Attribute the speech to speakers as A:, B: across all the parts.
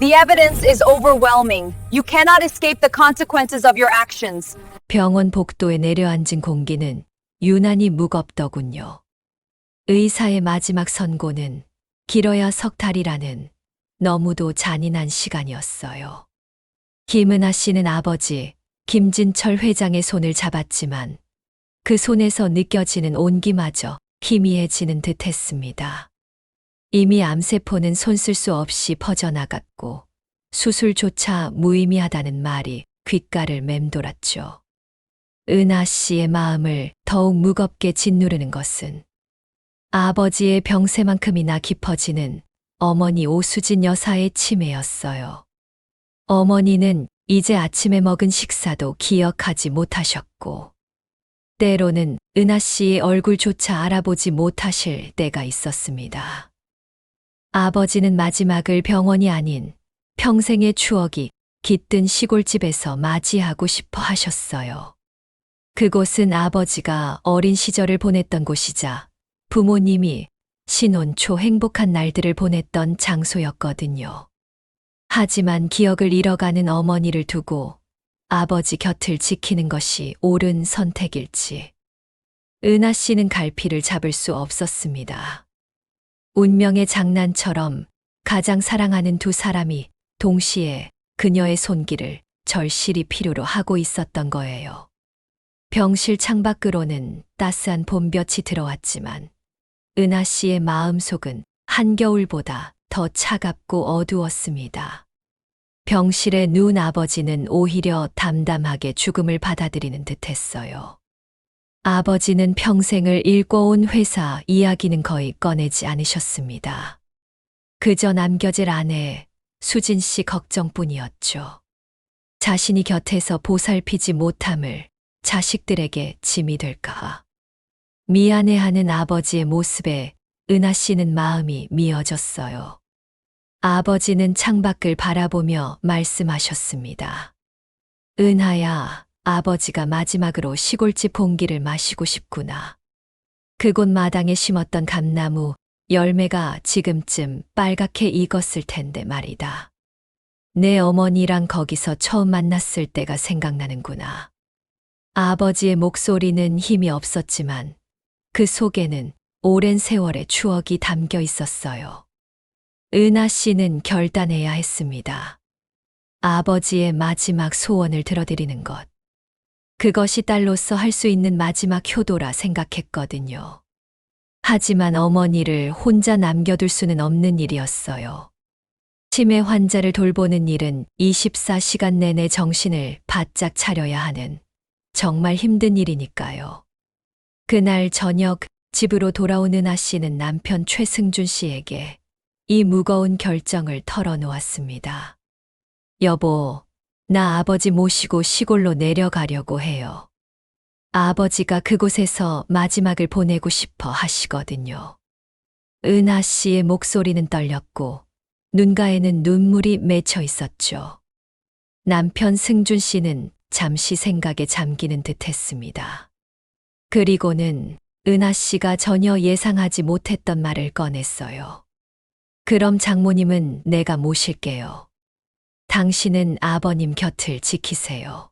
A: The evidence is overwhelming. You cannot escape the consequences of your actions.
B: 병원 복도에 내려앉은 공기는 유난히 무겁더군요. 의사의 마지막 선고는 길어야 석 달이라는 너무도 잔인한 시간이었어요. 김은하 씨는 아버지 김진철 회장의 손을 잡았지만 그 손에서 느껴지는 온기마저 희미해지는 듯했습니다. 이미 암세포는 손쓸 수 없이 퍼져나갔고 수술조차 무의미하다는 말이 귓가를 맴돌았죠. 은하 씨의 마음을 더욱 무겁게 짓누르는 것은 아버지의 병세만큼이나 깊어지는 어머니 오수진 여사의 치매였어요. 어머니는 이제 아침에 먹은 식사도 기억하지 못하셨고 때로는 은하 씨의 얼굴조차 알아보지 못하실 때가 있었습니다. 아버지는 마지막을 병원이 아닌 평생의 추억이 깃든 시골집에서 맞이하고 싶어 하셨어요. 그곳은 아버지가 어린 시절을 보냈던 곳이자 부모님이 신혼 초 행복한 날들을 보냈던 장소였거든요. 하지만 기억을 잃어가는 어머니를 두고 아버지 곁을 지키는 것이 옳은 선택일지 은하 씨는 갈피를 잡을 수 없었습니다. 운명의 장난처럼 가장 사랑하는 두 사람이 동시에 그녀의 손길을 절실히 필요로 하고 있었던 거예요. 병실 창밖으로는 따스한 봄볕이 들어왔지만 은하 씨의 마음속은 한겨울보다 더 차갑고 어두웠습니다. 병실에 누운 아버지는 오히려 담담하게 죽음을 받아들이는 듯했어요. 아버지는 평생을 읽어온 회사 이야기는 거의 꺼내지 않으셨습니다. 그저 남겨질 아내 수진 씨 걱정뿐이었죠. 자신이 곁에서 보살피지 못함을 자식들에게 짐이 될까. 미안해하는 아버지의 모습에 은하 씨는 마음이 미어졌어요. 아버지는 창밖을 바라보며 말씀하셨습니다. 은하야, 아버지가 마지막으로 시골집 공기를 마시고 싶구나. 그곳 마당에 심었던 감나무 열매가 지금쯤 빨갛게 익었을 텐데 말이다. 내 어머니랑 거기서 처음 만났을 때가 생각나는구나. 아버지의 목소리는 힘이 없었지만 그 속에는 오랜 세월의 추억이 담겨 있었어요. 은하 씨는 결단해야 했습니다. 아버지의 마지막 소원을 들어드리는 것. 그것이 딸로서 할 수 있는 마지막 효도라 생각했거든요. 하지만 어머니를 혼자 남겨둘 수는 없는 일이었어요. 치매 환자를 돌보는 일은 24시간 내내 정신을 바짝 차려야 하는 정말 힘든 일이니까요. 그날 저녁 집으로 돌아온 은하 씨는 남편 최승준 씨에게 이 무거운 결정을 털어놓았습니다. 여보, 나 아버지 모시고 시골로 내려가려고 해요. 아버지가 그곳에서 마지막을 보내고 싶어 하시거든요. 은하 씨의 목소리는 떨렸고 눈가에는 눈물이 맺혀 있었죠. 남편 승준 씨는 잠시 생각에 잠기는 듯했습니다. 그리고는 은하 씨가 전혀 예상하지 못했던 말을 꺼냈어요. 그럼 장모님은 내가 모실게요. 당신은 아버님 곁을 지키세요.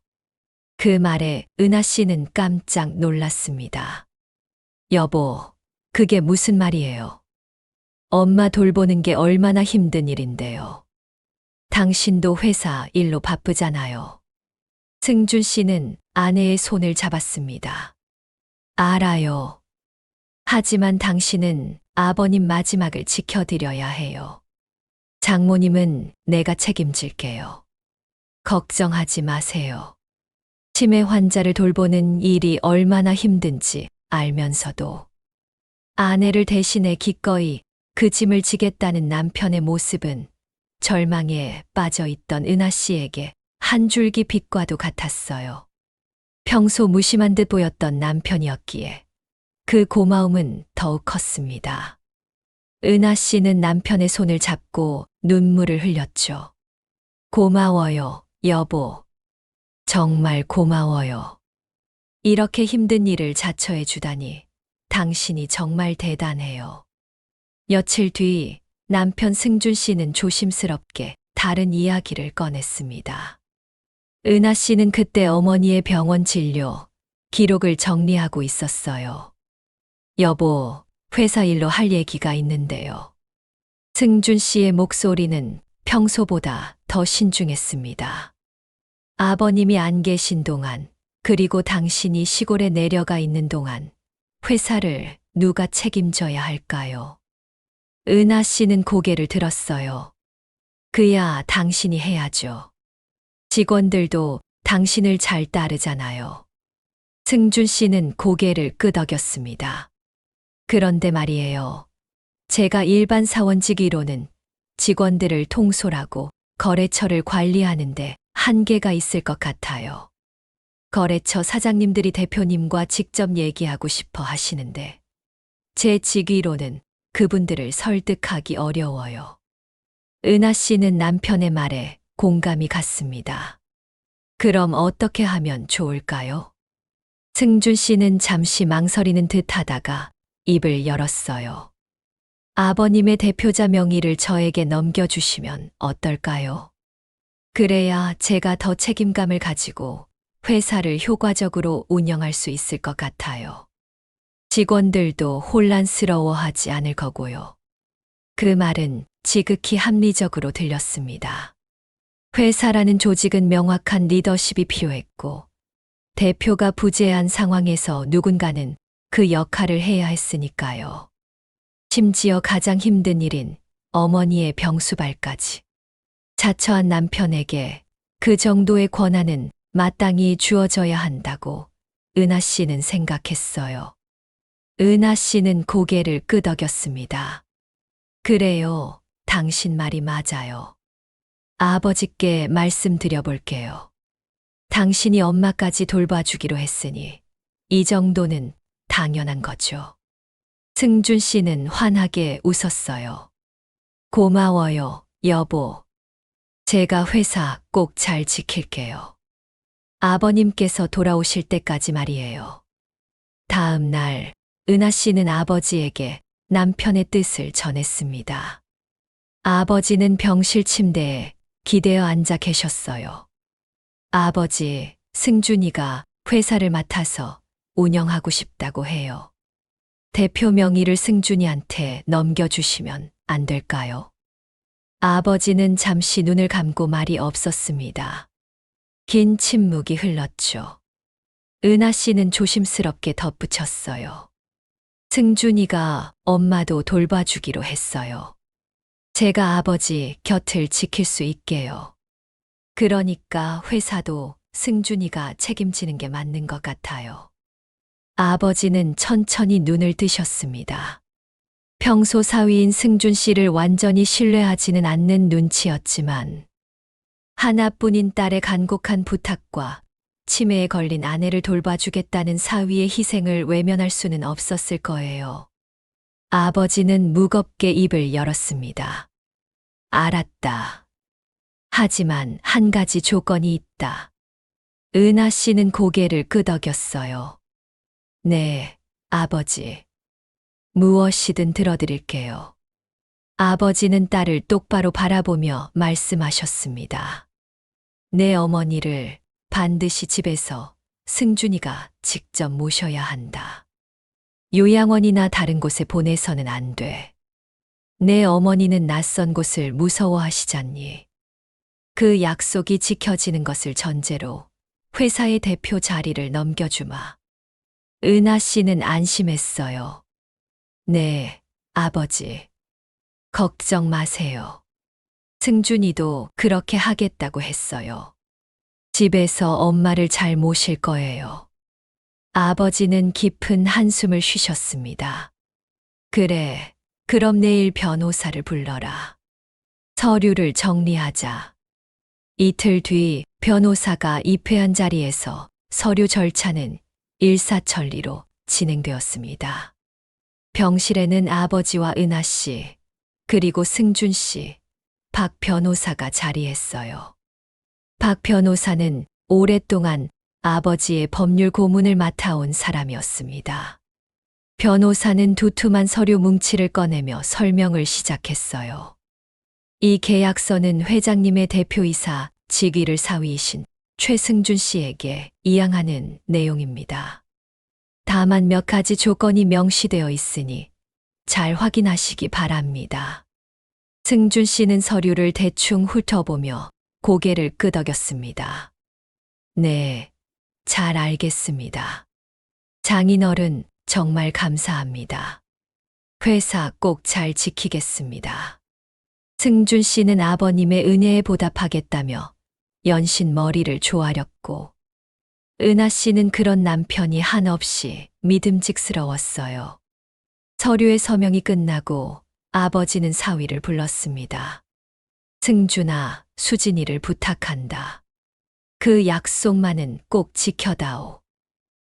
B: 그 말에 은하 씨는 깜짝 놀랐습니다. 여보, 그게 무슨 말이에요? 엄마 돌보는 게 얼마나 힘든 일인데요. 당신도 회사 일로 바쁘잖아요. 승준 씨는 아내의 손을 잡았습니다. 알아요. 하지만 당신은 아버님 마지막을 지켜드려야 해요. 장모님은 내가 책임질게요. 걱정하지 마세요. 치매 환자를 돌보는 일이 얼마나 힘든지 알면서도 아내를 대신해 기꺼이 그 짐을 지겠다는 남편의 모습은 절망에 빠져 있던 은하 씨에게 한 줄기 빛과도 같았어요. 평소 무심한 듯 보였던 남편이었기에 그 고마움은 더욱 컸습니다. 은하 씨는 남편의 손을 잡고 눈물을 흘렸죠. 고마워요, 여보. 정말 고마워요. 이렇게 힘든 일을 자처해 주다니 당신이 정말 대단해요. 며칠 뒤 남편 승준 씨는 조심스럽게 다른 이야기를 꺼냈습니다. 은하 씨는 그때 어머니의 병원 진료 기록을 정리하고 있었어요. 여보, 회사 일로 할 얘기가 있는데요. 승준 씨의 목소리는 평소보다 더 신중했습니다. 아버님이 안 계신 동안, 그리고 당신이 시골에 내려가 있는 동안 회사를 누가 책임져야 할까요? 은하 씨는 고개를 들었어요. 그야 당신이 해야죠. 직원들도 당신을 잘 따르잖아요. 승준 씨는 고개를 끄덕였습니다. 그런데 말이에요. 제가 일반 사원직이로는 직원들을 통솔하고 거래처를 관리하는데 한계가 있을 것 같아요. 거래처 사장님들이 대표님과 직접 얘기하고 싶어 하시는데 제 직위로는 그분들을 설득하기 어려워요. 은하 씨는 남편의 말에 공감이 갔습니다. 그럼 어떻게 하면 좋을까요? 승준 씨는 잠시 망설이는 듯 하다가 입을 열었어요. 아버님의 대표자 명의를 저에게 넘겨주시면 어떨까요? 그래야 제가 더 책임감을 가지고 회사를 효과적으로 운영할 수 있을 것 같아요. 직원들도 혼란스러워하지 않을 거고요. 그 말은 지극히 합리적으로 들렸습니다. 회사라는 조직은 명확한 리더십이 필요했고, 대표가 부재한 상황에서 누군가는 그 역할을 해야 했으니까요. 심지어 가장 힘든 일인 어머니의 병수발까지. 자처한 남편에게 그 정도의 권한은 마땅히 주어져야 한다고 은하 씨는 생각했어요. 은하 씨는 고개를 끄덕였습니다. 그래요, 당신 말이 맞아요. 아버지께 말씀드려 볼게요. 당신이 엄마까지 돌봐주기로 했으니 이 정도는 당연한 거죠. 승준 씨는 환하게 웃었어요. 고마워요, 여보. 제가 회사 꼭 잘 지킬게요. 아버님께서 돌아오실 때까지 말이에요. 다음 날, 은하 씨는 아버지에게 남편의 뜻을 전했습니다. 아버지는 병실 침대에 기대어 앉아 계셨어요. 아버지, 승준이가 회사를 맡아서 운영하고 싶다고 해요. 대표 명의를 승준이한테 넘겨주시면 안 될까요? 아버지는 잠시 눈을 감고 말이 없었습니다. 긴 침묵이 흘렀죠. 은하 씨는 조심스럽게 덧붙였어요. 승준이가 엄마도 돌봐주기로 했어요. 제가 아버지 곁을 지킬 수 있게요. 그러니까 회사도 승준이가 책임지는 게 맞는 것 같아요. 아버지는 천천히 눈을 뜨셨습니다. 평소 사위인 승준 씨를 완전히 신뢰하지는 않는 눈치였지만 하나뿐인 딸의 간곡한 부탁과 치매에 걸린 아내를 돌봐주겠다는 사위의 희생을 외면할 수는 없었을 거예요. 아버지는 무겁게 입을 열었습니다. 알았다. 하지만 한 가지 조건이 있다. 은하 씨는 고개를 끄덕였어요. 네, 아버지. 무엇이든 들어드릴게요. 아버지는 딸을 똑바로 바라보며 말씀하셨습니다. 내 어머니를 반드시 집에서 승준이가 직접 모셔야 한다. 요양원이나 다른 곳에 보내서는 안 돼. 내 어머니는 낯선 곳을 무서워하시잖니. 그 약속이 지켜지는 것을 전제로 회사의 대표 자리를 넘겨주마. 은하 씨는 안심했어요. 네, 아버지. 걱정 마세요. 승준이도 그렇게 하겠다고 했어요. 집에서 엄마를 잘 모실 거예요. 아버지는 깊은 한숨을 쉬셨습니다. 그래, 그럼 내일 변호사를 불러라. 서류를 정리하자. 이틀 뒤 변호사가 입회한 자리에서 서류 절차는 일사천리로 진행되었습니다. 병실에는 아버지와 은하 씨, 그리고 승준 씨, 박 변호사가 자리했어요. 박 변호사는 오랫동안 아버지의 법률 고문을 맡아온 사람이었습니다. 변호사는 두툼한 서류 뭉치를 꺼내며 설명을 시작했어요. 이 계약서는 회장님의 대표이사 직위를 사위이신 최승준 씨에게 이양하는 내용입니다. 다만 몇 가지 조건이 명시되어 있으니 잘 확인하시기 바랍니다. 승준 씨는 서류를 대충 훑어보며 고개를 끄덕였습니다. 네, 잘 알겠습니다. 장인어른, 정말 감사합니다. 회사 꼭 잘 지키겠습니다. 승준 씨는 아버님의 은혜에 보답하겠다며 연신 머리를 조아렸고, 은하 씨는 그런 남편이 한없이 믿음직스러웠어요. 서류의 서명이 끝나고 아버지는 사위를 불렀습니다. 승준아, 수진이를 부탁한다. 그 약속만은 꼭 지켜다오.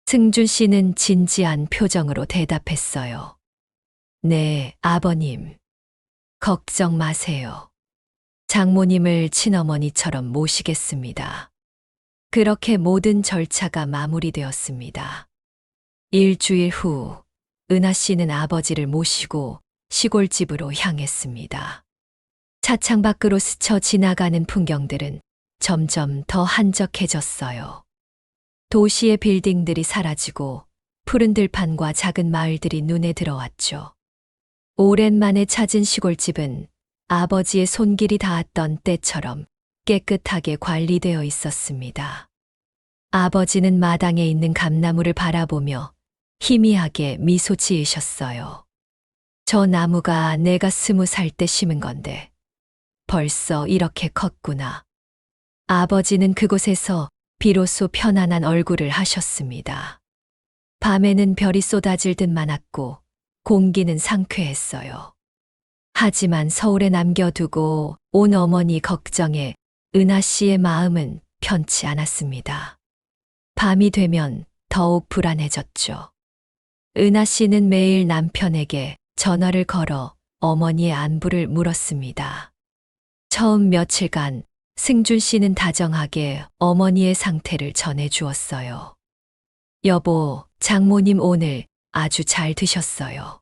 B: 승준 씨는 진지한 표정으로 대답했어요. 네, 아버님. 걱정 마세요. 장모님을 친어머니처럼 모시겠습니다. 그렇게 모든 절차가 마무리되었습니다. 일주일 후, 은하 씨는 아버지를 모시고 시골집으로 향했습니다. 차창 밖으로 스쳐 지나가는 풍경들은 점점 더 한적해졌어요. 도시의 빌딩들이 사라지고 푸른 들판과 작은 마을들이 눈에 들어왔죠. 오랜만에 찾은 시골집은 아버지의 손길이 닿았던 때처럼 깨끗하게 관리되어 있었습니다. 아버지는 마당에 있는 감나무를 바라보며 희미하게 미소 지으셨어요. 저 나무가 내가 20살 때 심은 건데 벌써 이렇게 컸구나. 아버지는 그곳에서 비로소 편안한 얼굴을 하셨습니다. 밤에는 별이 쏟아질 듯 많았고 공기는 상쾌했어요. 하지만 서울에 남겨두고 온 어머니 걱정에 은하 씨의 마음은 편치 않았습니다. 밤이 되면 더욱 불안해졌죠. 은하 씨는 매일 남편에게 전화를 걸어 어머니의 안부를 물었습니다. 처음 며칠간 승준 씨는 다정하게 어머니의 상태를 전해 주었어요. 여보, 장모님 오늘 아주 잘 드셨어요.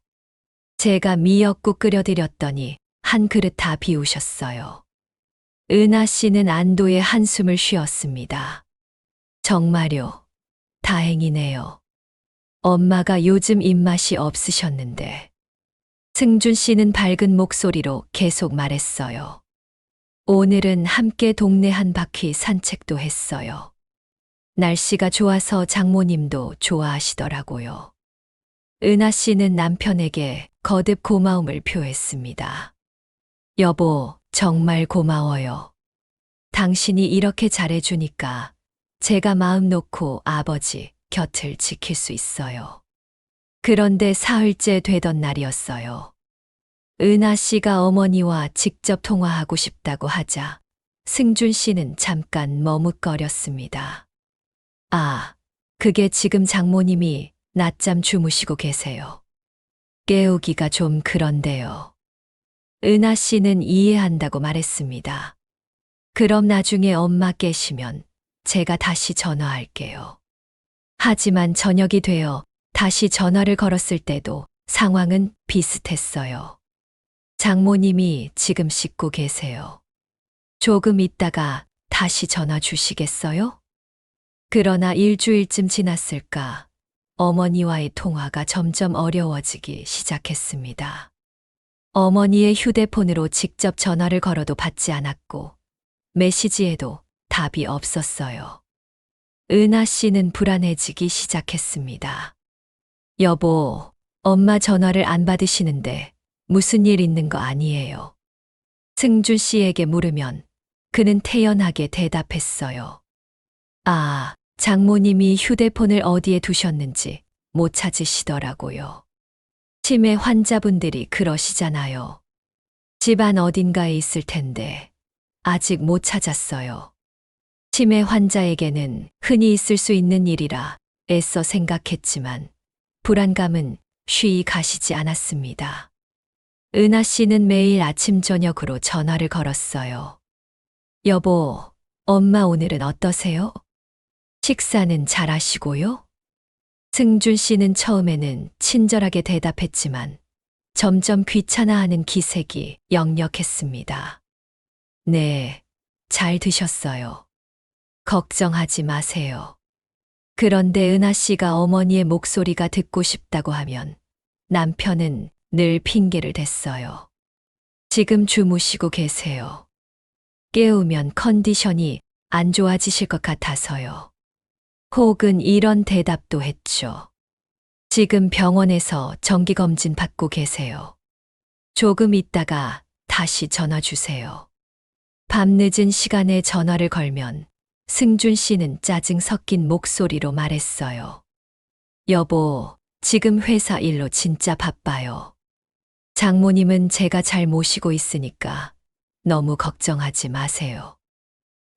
B: 제가 미역국 끓여드렸더니 한 그릇 다 비우셨어요. 은하 씨는 안도의 한숨을 쉬었습니다. 정말요. 다행이네요. 엄마가 요즘 입맛이 없으셨는데. 승준 씨는 밝은 목소리로 계속 말했어요. 오늘은 함께 동네 한 바퀴 산책도 했어요. 날씨가 좋아서 장모님도 좋아하시더라고요. 은하 씨는 남편에게 거듭 고마움을 표했습니다. 여보, 정말 고마워요. 당신이 이렇게 잘해주니까 제가 마음 놓고 아버지 곁을 지킬 수 있어요. 그런데 사흘째 되던 날이었어요. 은하 씨가 어머니와 직접 통화하고 싶다고 하자 승준 씨는 잠깐 머뭇거렸습니다. 아, 그게 지금 장모님이 낮잠 주무시고 계세요. 깨우기가 좀 그런데요. 은하 씨는 이해한다고 말했습니다. 그럼 나중에 엄마 깨시면 제가 다시 전화할게요. 하지만 저녁이 되어 다시 전화를 걸었을 때도 상황은 비슷했어요. 장모님이 지금 씻고 계세요. 조금 있다가 다시 전화 주시겠어요? 그러나 일주일쯤 지났을까 어머니와의 통화가 점점 어려워지기 시작했습니다. 어머니의 휴대폰으로 직접 전화를 걸어도 받지 않았고 메시지에도 답이 없었어요. 은하 씨는 불안해지기 시작했습니다. 여보, 엄마 전화를 안 받으시는데 무슨 일 있는 거 아니에요? 승준 씨에게 물으면 그는 태연하게 대답했어요. 아, 장모님이 휴대폰을 어디에 두셨는지 못 찾으시더라고요. 치매 환자분들이 그러시잖아요. 집안 어딘가에 있을 텐데 아직 못 찾았어요. 치매 환자에게는 흔히 있을 수 있는 일이라 애써 생각했지만 불안감은 쉬이 가시지 않았습니다. 은하 씨는 매일 아침 저녁으로 전화를 걸었어요. 여보, 엄마 오늘은 어떠세요? 식사는 잘 하시고요? 승준 씨는 처음에는 친절하게 대답했지만 점점 귀찮아하는 기색이 역력했습니다. 네, 잘 드셨어요. 걱정하지 마세요. 그런데 은하 씨가 어머니의 목소리가 듣고 싶다고 하면 남편은 늘 핑계를 댔어요. 지금 주무시고 계세요. 깨우면 컨디션이 안 좋아지실 것 같아서요. 혹은 이런 대답도 했죠. 지금 병원에서 정기검진 받고 계세요. 조금 있다가 다시 전화 주세요. 밤늦은 시간에 전화를 걸면 승준 씨는 짜증 섞인 목소리로 말했어요. 여보, 지금 회사 일로 진짜 바빠요. 장모님은 제가 잘 모시고 있으니까 너무 걱정하지 마세요.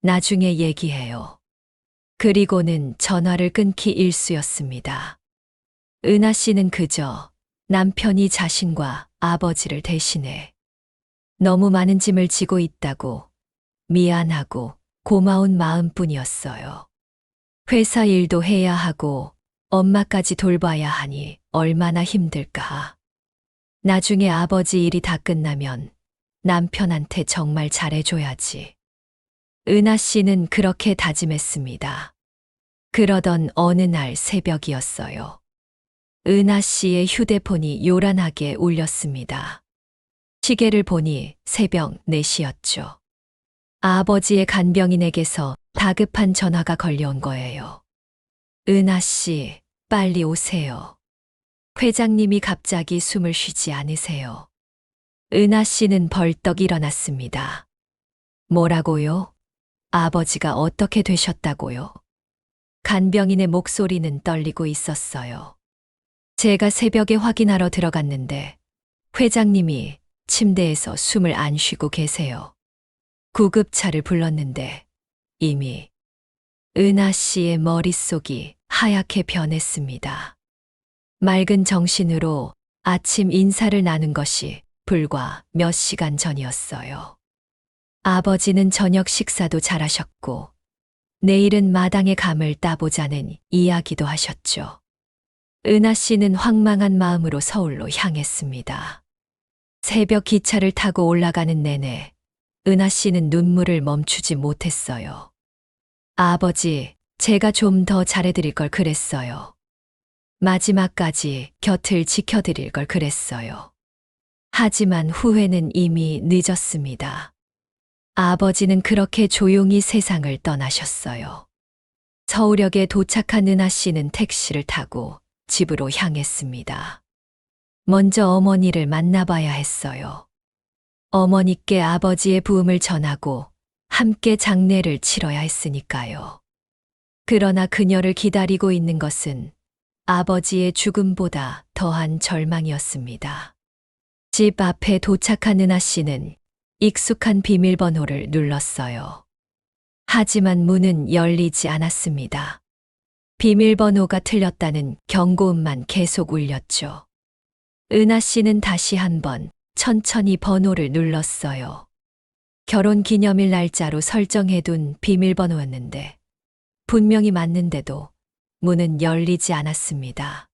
B: 나중에 얘기해요. 그리고는 전화를 끊기 일쑤였습니다. 은하 씨는 그저 남편이 자신과 아버지를 대신해 너무 많은 짐을 지고 있다고 미안하고 고마운 마음뿐이었어요. 회사 일도 해야 하고 엄마까지 돌봐야 하니 얼마나 힘들까. 나중에 아버지 일이 다 끝나면 남편한테 정말 잘해줘야지. 은하 씨는 그렇게 다짐했습니다. 그러던 어느 날 새벽이었어요. 은하 씨의 휴대폰이 요란하게 울렸습니다. 시계를 보니 새벽 4시였죠. 아버지의 간병인에게서 다급한 전화가 걸려온 거예요. 은하 씨, 빨리 오세요. 회장님이 갑자기 숨을 쉬지 않으세요. 은하 씨는 벌떡 일어났습니다. 뭐라고요? 아버지가 어떻게 되셨다고요? 간병인의 목소리는 떨리고 있었어요. 제가 새벽에 확인하러 들어갔는데 회장님이 침대에서 숨을 안 쉬고 계세요. 구급차를 불렀는데 이미 은하 씨의 머릿속이 하얗게 변했습니다. 맑은 정신으로 아침 인사를 나눈 것이 불과 몇 시간 전이었어요. 아버지는 저녁 식사도 잘하셨고 내일은 마당의 감을 따보자는 이야기도 하셨죠. 은하 씨는 황망한 마음으로 서울로 향했습니다. 새벽 기차를 타고 올라가는 내내 은하 씨는 눈물을 멈추지 못했어요. 아버지, 제가 좀 더 잘해드릴 걸 그랬어요. 마지막까지 곁을 지켜드릴 걸 그랬어요. 하지만 후회는 이미 늦었습니다. 아버지는 그렇게 조용히 세상을 떠나셨어요. 서울역에 도착한 은하 씨는 택시를 타고 집으로 향했습니다. 먼저 어머니를 만나봐야 했어요. 어머니께 아버지의 부음을 전하고 함께 장례를 치러야 했으니까요. 그러나 그녀를 기다리고 있는 것은 아버지의 죽음보다 더한 절망이었습니다. 집 앞에 도착한 은하 씨는 익숙한 비밀번호를 눌렀어요. 하지만 문은 열리지 않았습니다. 비밀번호가 틀렸다는 경고음만 계속 울렸죠. 은하 씨는 다시 한번 천천히 번호를 눌렀어요. 결혼 기념일 날짜로 설정해둔 비밀번호였는데 분명히 맞는데도 문은 열리지 않았습니다.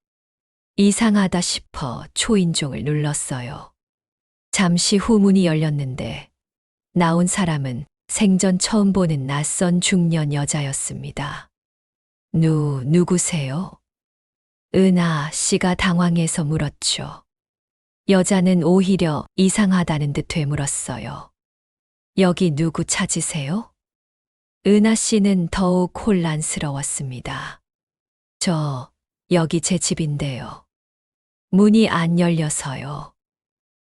B: 이상하다 싶어 초인종을 눌렀어요. 잠시 후 문이 열렸는데 나온 사람은 생전 처음 보는 낯선 중년 여자였습니다. 누구세요? 은하 씨가 당황해서 물었죠. 여자는 오히려 이상하다는 듯 되물었어요. 여기 누구 찾으세요? 은하 씨는 더욱 혼란스러웠습니다. 여기 제 집인데요. 문이 안 열려서요.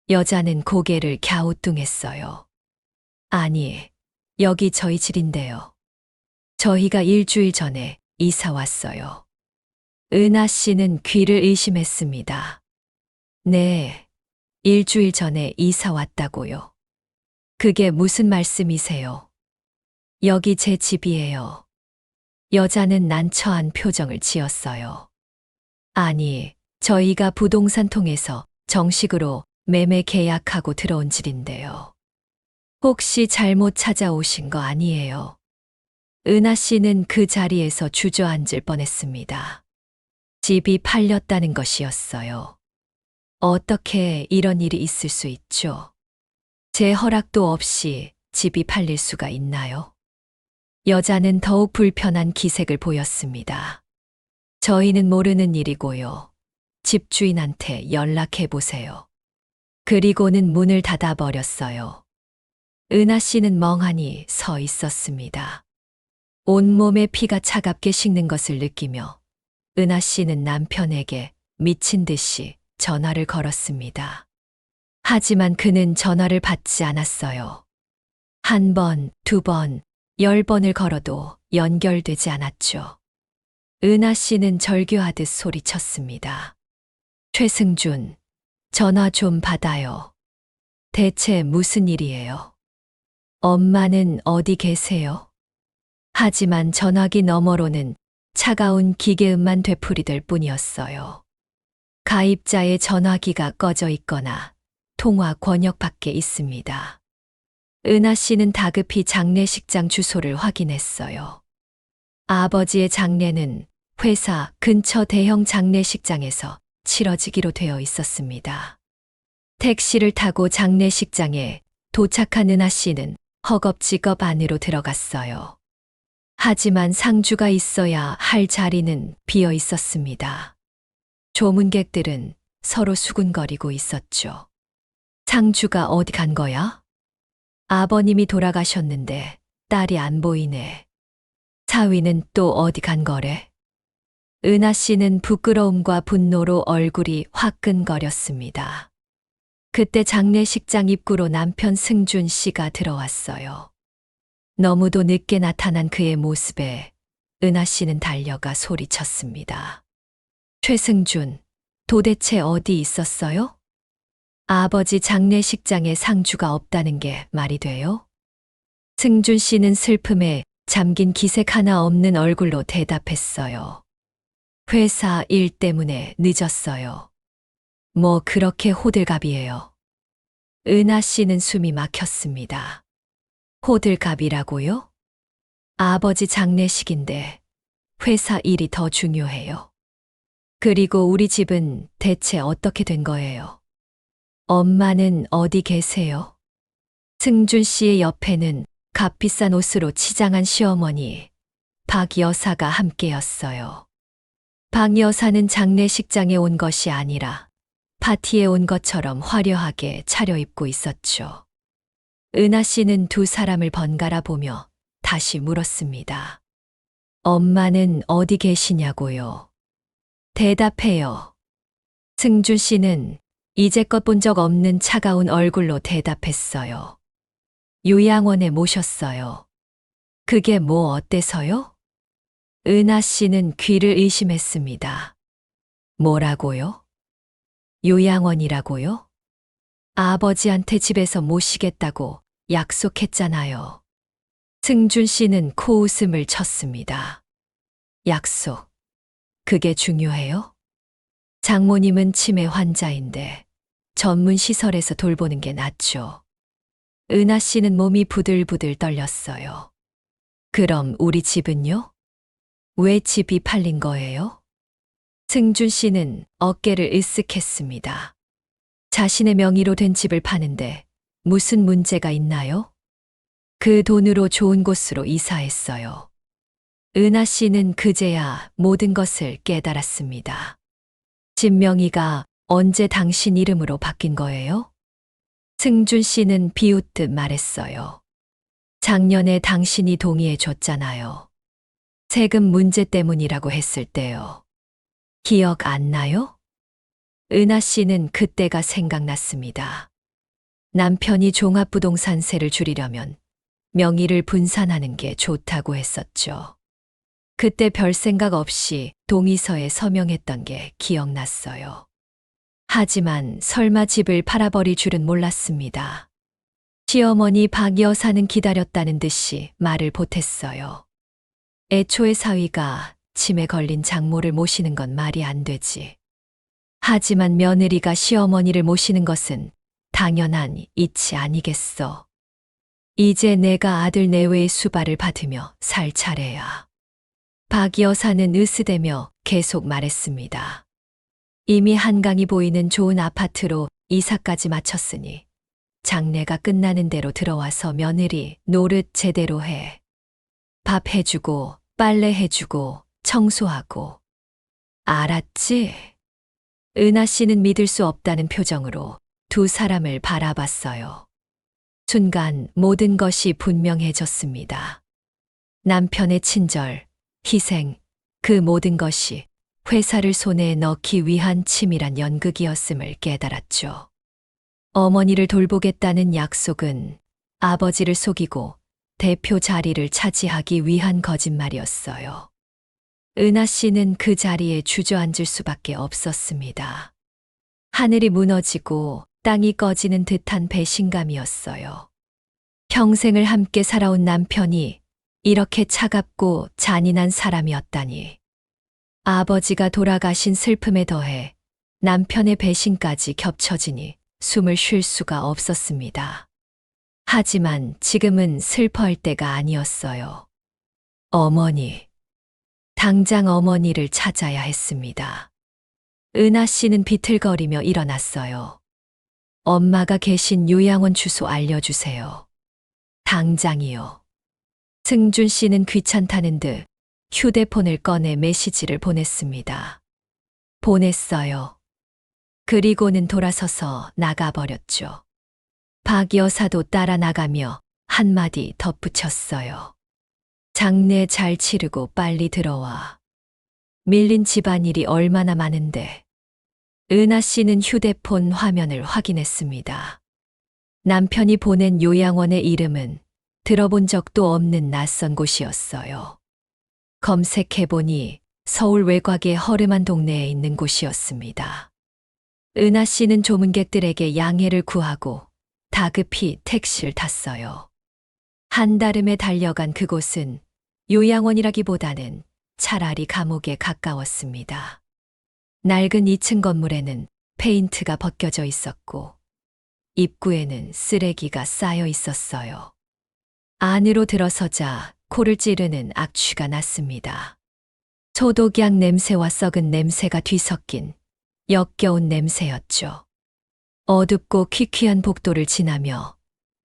B: 여자는 고개를 갸우뚱했어요. 아니, 여기 저희 집인데요. 저희가 일주일 전에 이사 왔어요. 은하 씨는 귀를 의심했습니다. 네, 일주일 전에 이사 왔다고요. 그게 무슨 말씀이세요? 여기 제 집이에요. 여자는 난처한 표정을 지었어요. 아니, 저희가 부동산 통해서 정식으로 매매 계약하고 들어온 집인데요. 혹시 잘못 찾아오신 거 아니에요? 은하 씨는 그 자리에서 주저앉을 뻔했습니다. 집이 팔렸다는 것이었어요. 어떻게 이런 일이 있을 수 있죠? 제 허락도 없이 집이 팔릴 수가 있나요? 여자는 더욱 불편한 기색을 보였습니다. 저희는 모르는 일이고요. 집주인한테 연락해 보세요. 그리고는 문을 닫아버렸어요. 은하 씨는 멍하니 서 있었습니다. 온몸에 피가 차갑게 식는 것을 느끼며 은하 씨는 남편에게 미친 듯이 전화를 걸었습니다. 하지만 그는 전화를 받지 않았어요. 한 번, 두 번, 10번을 걸어도 연결되지 않았죠. 은하 씨는 절규하듯 소리쳤습니다. 최승준, 전화 좀 받아요. 대체 무슨 일이에요? 엄마는 어디 계세요? 하지만 전화기 너머로는 차가운 기계음만 되풀이될 뿐이었어요. 가입자의 전화기가 꺼져 있거나 통화 권역밖에 있습니다. 은하 씨는 다급히 장례식장 주소를 확인했어요. 아버지의 장례는 회사 근처 대형 장례식장에서 치러지기로 되어 있었습니다. 택시를 타고 장례식장에 도착한 은하 씨는 허겁지겁 안으로 들어갔어요. 하지만 상주가 있어야 할 자리는 비어 있었습니다. 조문객들은 서로 수군거리고 있었죠. 상주가 어디 간 거야? 아버님이 돌아가셨는데 딸이 안 보이네. 사위는 또 어디 간 거래? 은하 씨는 부끄러움과 분노로 얼굴이 화끈거렸습니다. 그때 장례식장 입구로 남편 승준 씨가 들어왔어요. 너무도 늦게 나타난 그의 모습에 은하 씨는 달려가 소리쳤습니다. 최승준, 도대체 어디 있었어요? 아버지 장례식장에 상주가 없다는 게 말이 돼요? 승준 씨는 슬픔에 잠긴 기색 하나 없는 얼굴로 대답했어요. 회사 일 때문에 늦었어요. 뭐 그렇게 호들갑이에요. 은하 씨는 숨이 막혔습니다. 호들갑이라고요? 아버지 장례식인데 회사 일이 더 중요해요. 그리고 우리 집은 대체 어떻게 된 거예요? 엄마는 어디 계세요? 승준 씨의 옆에는 값비싼 옷으로 치장한 시어머니 박 여사가 함께였어요. 박 여사는 장례식장에 온 것이 아니라 파티에 온 것처럼 화려하게 차려입고 있었죠. 은하 씨는 두 사람을 번갈아 보며 다시 물었습니다. 엄마는 어디 계시냐고요? 대답해요. 승준 씨는 이제껏 본 적 없는 차가운 얼굴로 대답했어요. 요양원에 모셨어요. 그게 뭐 어때서요? 은하 씨는 귀를 의심했습니다. 뭐라고요? 요양원이라고요? 아버지한테 집에서 모시겠다고 약속했잖아요. 승준 씨는 코웃음을 쳤습니다. 약속. 그게 중요해요? 장모님은 치매 환자인데 전문 시설에서 돌보는 게 낫죠. 은하 씨는 몸이 부들부들 떨렸어요. 그럼 우리 집은요? 왜 집이 팔린 거예요? 승준 씨는 어깨를 으쓱했습니다. 자신의 명의로 된 집을 파는데 무슨 문제가 있나요? 그 돈으로 좋은 곳으로 이사했어요. 은하 씨는 그제야 모든 것을 깨달았습니다. 집 명의가 언제 당신 이름으로 바뀐 거예요? 승준 씨는 비웃듯 말했어요. 작년에 당신이 동의해 줬잖아요. 세금 문제 때문이라고 했을 때요. 기억 안 나요? 은하 씨는 그때가 생각났습니다. 남편이 종합부동산세를 줄이려면 명의를 분산하는 게 좋다고 했었죠. 그때 별 생각 없이 동의서에 서명했던 게 기억났어요. 하지만 설마 집을 팔아버릴 줄은 몰랐습니다. 시어머니 박 여사는 기다렸다는 듯이 말을 보탰어요. 애초에 사위가 치매 걸린 장모를 모시는 건 말이 안 되지. 하지만 며느리가 시어머니를 모시는 것은 당연한 이치 아니겠어. 이제 내가 아들 내외의 수발을 받으며 살 차례야. 박 여사는 으스대며 계속 말했습니다. 이미 한강이 보이는 좋은 아파트로 이사까지 마쳤으니 장례가 끝나는 대로 들어와서 며느리 노릇 제대로 해. 밥 해주고, 빨래 해주고, 청소하고. 알았지? 은하 씨는 믿을 수 없다는 표정으로 두 사람을 바라봤어요. 순간 모든 것이 분명해졌습니다. 남편의 친절, 희생, 그 모든 것이 회사를 손에 넣기 위한 치밀한 연극이었음을 깨달았죠. 어머니를 돌보겠다는 약속은 아버지를 속이고 대표 자리를 차지하기 위한 거짓말이었어요. 은하 씨는 그 자리에 주저앉을 수밖에 없었습니다. 하늘이 무너지고 땅이 꺼지는 듯한 배신감이었어요. 평생을 함께 살아온 남편이 이렇게 차갑고 잔인한 사람이었다니. 아버지가 돌아가신 슬픔에 더해 남편의 배신까지 겹쳐지니 숨을 쉴 수가 없었습니다. 하지만 지금은 슬퍼할 때가 아니었어요. 어머니. 당장 어머니를 찾아야 했습니다. 은하 씨는 비틀거리며 일어났어요. 엄마가 계신 요양원 주소 알려주세요. 당장이요. 승준 씨는 귀찮다는 듯 휴대폰을 꺼내 메시지를 보냈습니다. 보냈어요. 그리고는 돌아서서 나가버렸죠. 박 여사도 따라 나가며 한마디 덧붙였어요. 장례 잘 치르고 빨리 들어와. 밀린 집안일이 얼마나 많은데. 은하 씨는 휴대폰 화면을 확인했습니다. 남편이 보낸 요양원의 이름은 들어본 적도 없는 낯선 곳이었어요. 검색해보니 서울 외곽의 허름한 동네에 있는 곳이었습니다. 은하 씨는 조문객들에게 양해를 구하고 다급히 택시를 탔어요. 한달음에 달려간 그곳은 요양원이라기보다는 차라리 감옥에 가까웠습니다. 낡은 2층 건물에는 페인트가 벗겨져 있었고 입구에는 쓰레기가 쌓여 있었어요. 안으로 들어서자 코를 찌르는 악취가 났습니다. 소독약 냄새와 썩은 냄새가 뒤섞인 역겨운 냄새였죠. 어둡고 퀴퀴한 복도를 지나며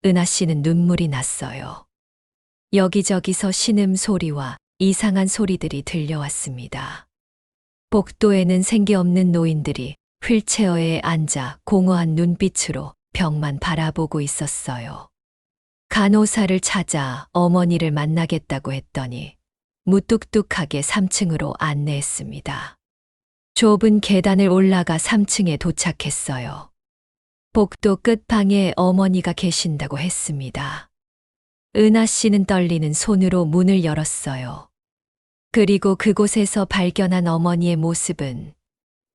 B: 은하 씨는 눈물이 났어요. 여기저기서 신음 소리와 이상한 소리들이 들려왔습니다. 복도에는 생기 없는 노인들이 휠체어에 앉아 공허한 눈빛으로 벽만 바라보고 있었어요. 간호사를 찾아 어머니를 만나겠다고 했더니 무뚝뚝하게 3층으로 안내했습니다. 좁은 계단을 올라가 3층에 도착했어요. 복도 끝방에 어머니가 계신다고 했습니다. 은하 씨는 떨리는 손으로 문을 열었어요. 그리고 그곳에서 발견한 어머니의 모습은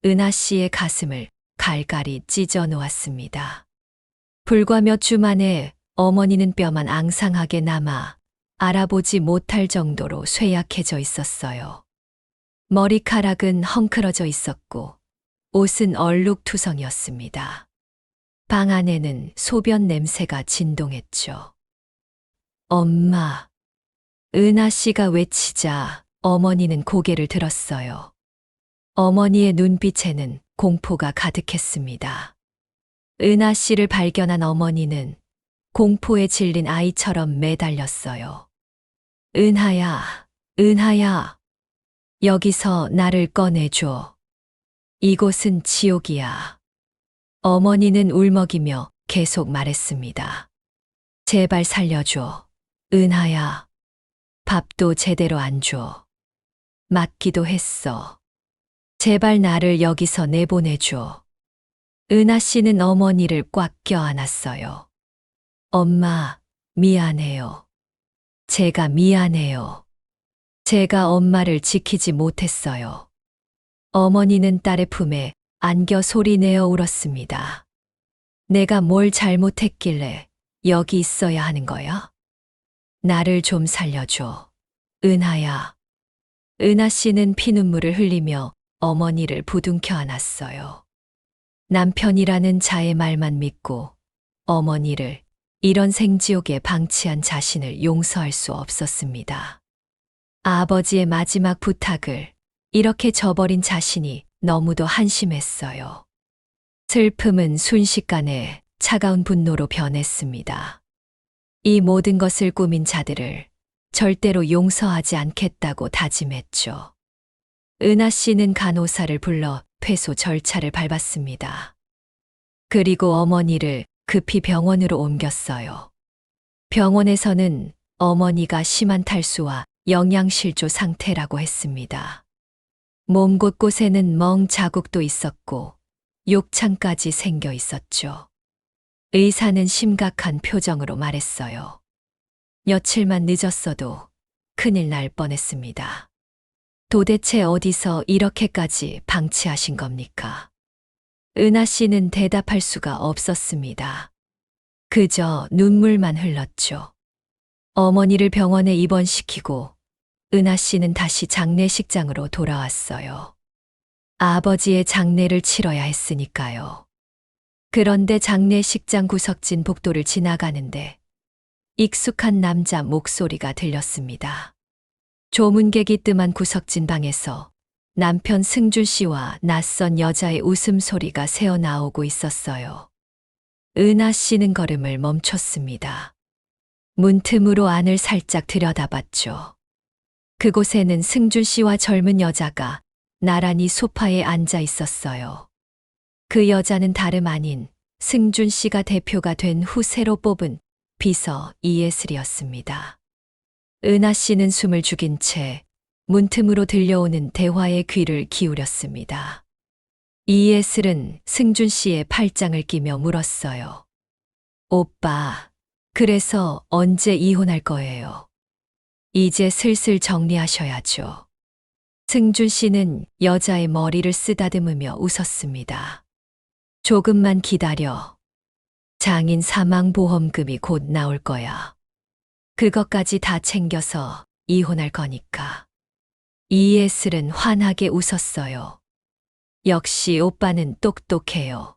B: 은하 씨의 가슴을 갈갈이 찢어 놓았습니다. 불과 몇 주 만에 어머니는 뼈만 앙상하게 남아 알아보지 못할 정도로 쇠약해져 있었어요. 머리카락은 헝클어져 있었고 옷은 얼룩투성이었습니다. 방 안에는 소변 냄새가 진동했죠. 엄마. 은하 씨가 외치자 어머니는 고개를 들었어요. 어머니의 눈빛에는 공포가 가득했습니다. 은하 씨를 발견한 어머니는 공포에 질린 아이처럼 매달렸어요. 은하야, 은하야. 여기서 나를 꺼내줘. 이곳은 지옥이야. 어머니는 울먹이며 계속 말했습니다. 제발 살려줘. 은하야. 밥도 제대로 안 줘. 맞기도 했어. 제발 나를 여기서 내보내줘. 은하 씨는 어머니를 꽉 껴안았어요. 엄마, 미안해요. 제가 미안해요. 제가 엄마를 지키지 못했어요. 어머니는 딸의 품에 안겨 소리내어 울었습니다. 내가 뭘 잘못했길래 여기 있어야 하는 거야? 나를 좀 살려줘. 은하야. 은하 씨는 피눈물을 흘리며 어머니를 부둥켜 안았어요. 남편이라는 자의 말만 믿고 어머니를 이런 생지옥에 방치한 자신을 용서할 수 없었습니다. 아버지의 마지막 부탁을 이렇게 저버린 자신이 너무도 한심했어요. 슬픔은 순식간에 차가운 분노로 변했습니다. 이 모든 것을 꾸민 자들을 절대로 용서하지 않겠다고 다짐했죠. 은하 씨는 간호사를 불러 폐소 절차를 밟았습니다. 그리고 어머니를 급히 병원으로 옮겼어요. 병원에서는 어머니가 심한 탈수와 영양실조 상태라고 했습니다. 몸 곳곳에는 멍 자국도 있었고 욕창까지 생겨 있었죠. 의사는 심각한 표정으로 말했어요. 며칠만 늦었어도 큰일 날 뻔했습니다. 도대체 어디서 이렇게까지 방치하신 겁니까? 은하 씨는 대답할 수가 없었습니다. 그저 눈물만 흘렀죠. 어머니를 병원에 입원시키고 은하 씨는 다시 장례식장으로 돌아왔어요. 아버지의 장례를 치러야 했으니까요. 그런데 장례식장 구석진 복도를 지나가는데 익숙한 남자 목소리가 들렸습니다. 조문객이 뜸한 구석진 방에서 남편 승준 씨와 낯선 여자의 웃음소리가 새어나오고 있었어요. 은하 씨는 걸음을 멈췄습니다. 문틈으로 안을 살짝 들여다봤죠. 그곳에는 승준 씨와 젊은 여자가 나란히 소파에 앉아 있었어요. 그 여자는 다름 아닌 승준 씨가 대표가 된 후 새로 뽑은 비서 이예슬이었습니다. 은하 씨는 숨을 죽인 채 문틈으로 들려오는 대화에 귀를 기울였습니다. 이예슬은 승준 씨의 팔짱을 끼며 물었어요. 오빠, 그래서 언제 이혼할 거예요? 이제 슬슬 정리하셔야죠. 승준 씨는 여자의 머리를 쓰다듬으며 웃었습니다. 조금만 기다려. 장인 사망보험금이 곧 나올 거야. 그것까지 다 챙겨서 이혼할 거니까. 이예슬은 환하게 웃었어요. 역시 오빠는 똑똑해요.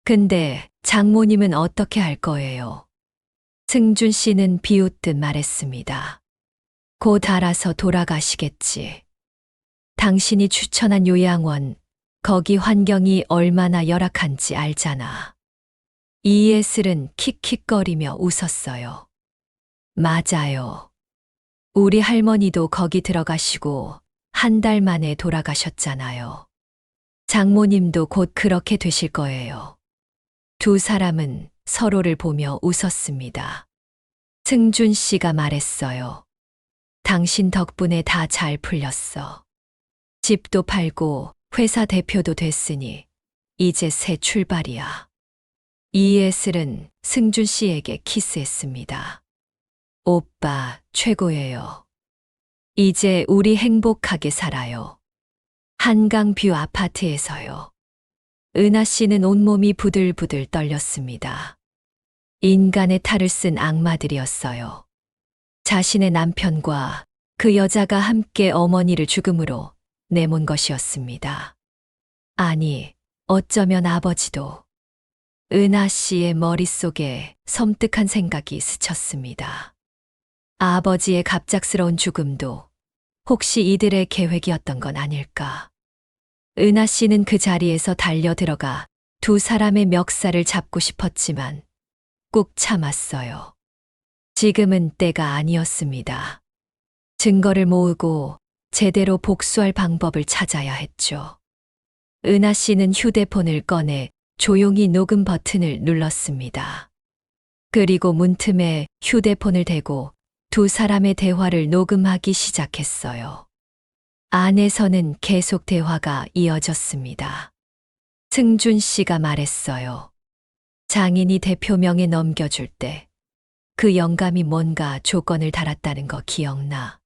B: 근데 장모님은 어떻게 할 거예요? 승준 씨는 비웃듯 말했습니다. 곧 알아서 돌아가시겠지. 당신이 추천한 요양원, 거기 환경이 얼마나 열악한지 알잖아. 이예슬은 킥킥거리며 웃었어요. 맞아요. 우리 할머니도 거기 들어가시고 한 달 만에 돌아가셨잖아요. 장모님도 곧 그렇게 되실 거예요. 두 사람은 서로를 보며 웃었습니다. 승준 씨가 말했어요. 당신 덕분에 다 잘 풀렸어. 집도 팔고 회사 대표도 됐으니 이제 새 출발이야. 이예슬은 승준 씨에게 키스했습니다. 오빠, 최고예요. 이제 우리 행복하게 살아요. 한강뷰 아파트에서요. 은하 씨는 온몸이 부들부들 떨렸습니다. 인간의 탈을 쓴 악마들이었어요. 자신의 남편과 그 여자가 함께 어머니를 죽음으로 내몬 것이었습니다. 아니, 어쩌면 아버지도. 은하 씨의 머릿속에 섬뜩한 생각이 스쳤습니다. 아버지의 갑작스러운 죽음도 혹시 이들의 계획이었던 건 아닐까. 은하 씨는 그 자리에서 달려들어가 두 사람의 멱살을 잡고 싶었지만 꾹 참았어요. 지금은 때가 아니었습니다. 증거를 모으고 제대로 복수할 방법을 찾아야 했죠. 은하 씨는 휴대폰을 꺼내 조용히 녹음 버튼을 눌렀습니다. 그리고 문틈에 휴대폰을 대고 두 사람의 대화를 녹음하기 시작했어요. 안에서는 계속 대화가 이어졌습니다. 승준 씨가 말했어요. 장인이 대표명에 넘겨줄 때 그 영감이 뭔가 조건을 달았다는 거 기억나?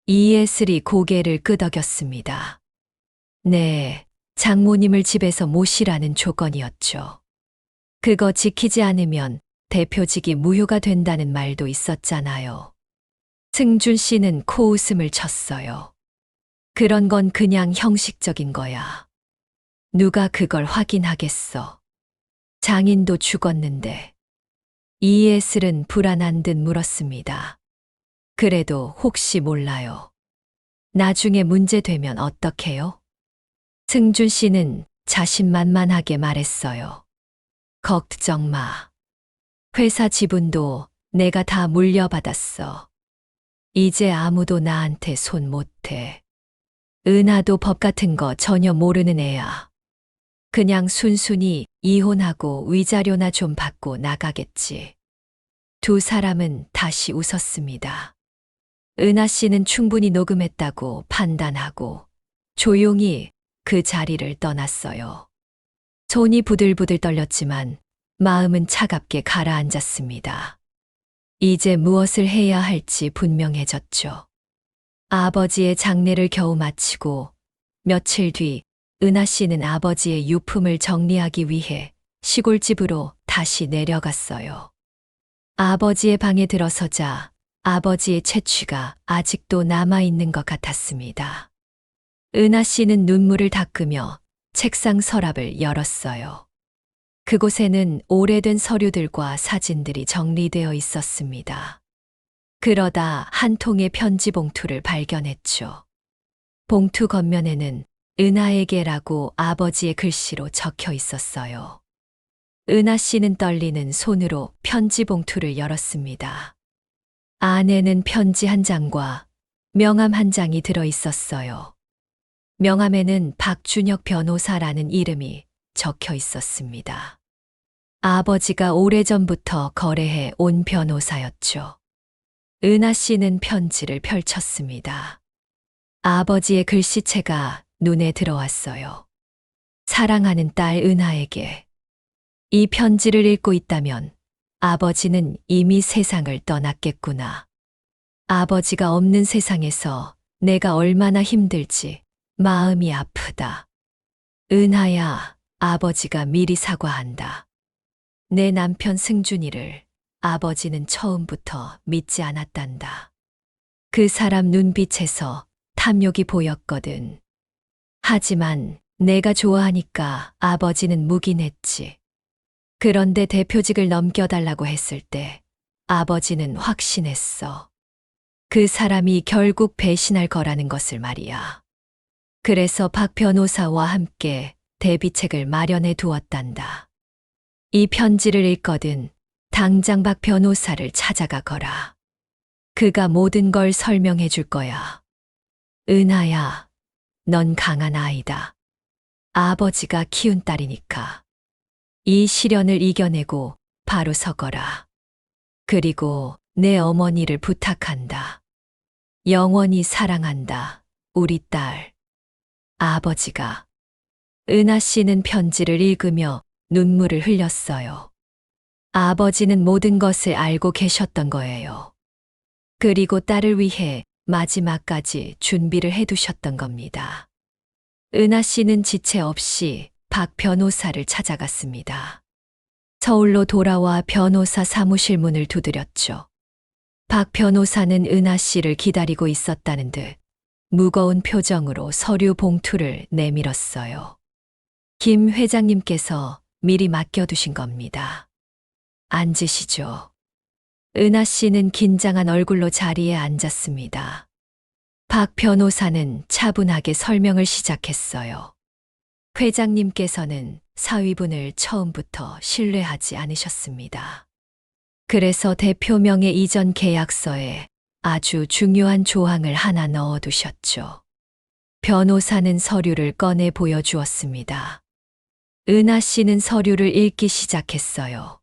B: 이예슬이 고개를 끄덕였습니다. 네, 장모님을 집에서 모시라는 조건이었죠. 그거 지키지 않으면 대표직이 무효가 된다는 말도 있었잖아요. 승준 씨는 코웃음을 쳤어요. 그런 건 그냥 형식적인 거야. 누가 그걸 확인하겠어. 장인도 죽었는데. 이예슬은 불안한 듯 물었습니다. 그래도 혹시 몰라요. 나중에 문제 되면 어떡해요? 승준 씨는 자신만만하게 말했어요. 걱정 마. 회사 지분도 내가 다 물려받았어. 이제 아무도 나한테 손 못해. 은하도 법 같은 거 전혀 모르는 애야. 그냥 순순히 이혼하고 위자료나 좀 받고 나가겠지. 두 사람은 다시 웃었습니다. 은하 씨는 충분히 녹음했다고 판단하고 조용히 그 자리를 떠났어요. 손이 부들부들 떨렸지만 마음은 차갑게 가라앉았습니다. 이제 무엇을 해야 할지 분명해졌죠. 아버지의 장례를 겨우 마치고 며칠 뒤 은하 씨는 아버지의 유품을 정리하기 위해 시골집으로 다시 내려갔어요. 아버지의 방에 들어서자 아버지의 채취가 아직도 남아있는 것 같았습니다. 은하 씨는 눈물을 닦으며 책상 서랍을 열었어요. 그곳에는 오래된 서류들과 사진들이 정리되어 있었습니다. 그러다 한 통의 편지 봉투를 발견했죠. 봉투 겉면에는 은하에게라고 아버지의 글씨로 적혀 있었어요. 은하 씨는 떨리는 손으로 편지 봉투를 열었습니다. 안에는 편지 한 장과 명함 한 장이 들어 있었어요. 명함에는 박준혁 변호사라는 이름이 적혀 있었습니다. 아버지가 오래전부터 거래해 온 변호사였죠. 은하 씨는 편지를 펼쳤습니다. 아버지의 글씨체가 눈에 들어왔어요. 사랑하는 딸 은하에게. 이 편지를 읽고 있다면 아버지는 이미 세상을 떠났겠구나. 아버지가 없는 세상에서 내가 얼마나 힘들지 마음이 아프다. 은하야, 아버지가 미리 사과한다. 내 남편 승준이를 아버지는 처음부터 믿지 않았단다. 그 사람 눈빛에서 탐욕이 보였거든. 하지만 내가 좋아하니까 아버지는 묵인했지. 그런데 대표직을 넘겨달라고 했을 때 아버지는 확신했어. 그 사람이 결국 배신할 거라는 것을 말이야. 그래서 박 변호사와 함께 대비책을 마련해 두었단다. 이 편지를 읽거든 당장 박 변호사를 찾아가거라. 그가 모든 걸 설명해 줄 거야. 은하야, 넌 강한 아이다. 아버지가 키운 딸이니까. 이 시련을 이겨내고 바로 서거라. 그리고 내 어머니를 부탁한다. 영원히 사랑한다, 우리 딸. 아버지가. 은하 씨는 편지를 읽으며 눈물을 흘렸어요. 아버지는 모든 것을 알고 계셨던 거예요. 그리고 딸을 위해 마지막까지 준비를 해두셨던 겁니다. 은하 씨는 지체 없이 박 변호사를 찾아갔습니다. 서울로 돌아와 변호사 사무실 문을 두드렸죠. 박 변호사는 은하 씨를 기다리고 있었다는 듯 무거운 표정으로 서류 봉투를 내밀었어요. 김 회장님께서 미리 맡겨두신 겁니다. 앉으시죠. 은하 씨는 긴장한 얼굴로 자리에 앉았습니다. 박 변호사는 차분하게 설명을 시작했어요. 회장님께서는 사위분을 처음부터 신뢰하지 않으셨습니다. 그래서 대표명의 이전 계약서에 아주 중요한 조항을 하나 넣어두셨죠. 변호사는 서류를 꺼내 보여주었습니다. 은하 씨는 서류를 읽기 시작했어요.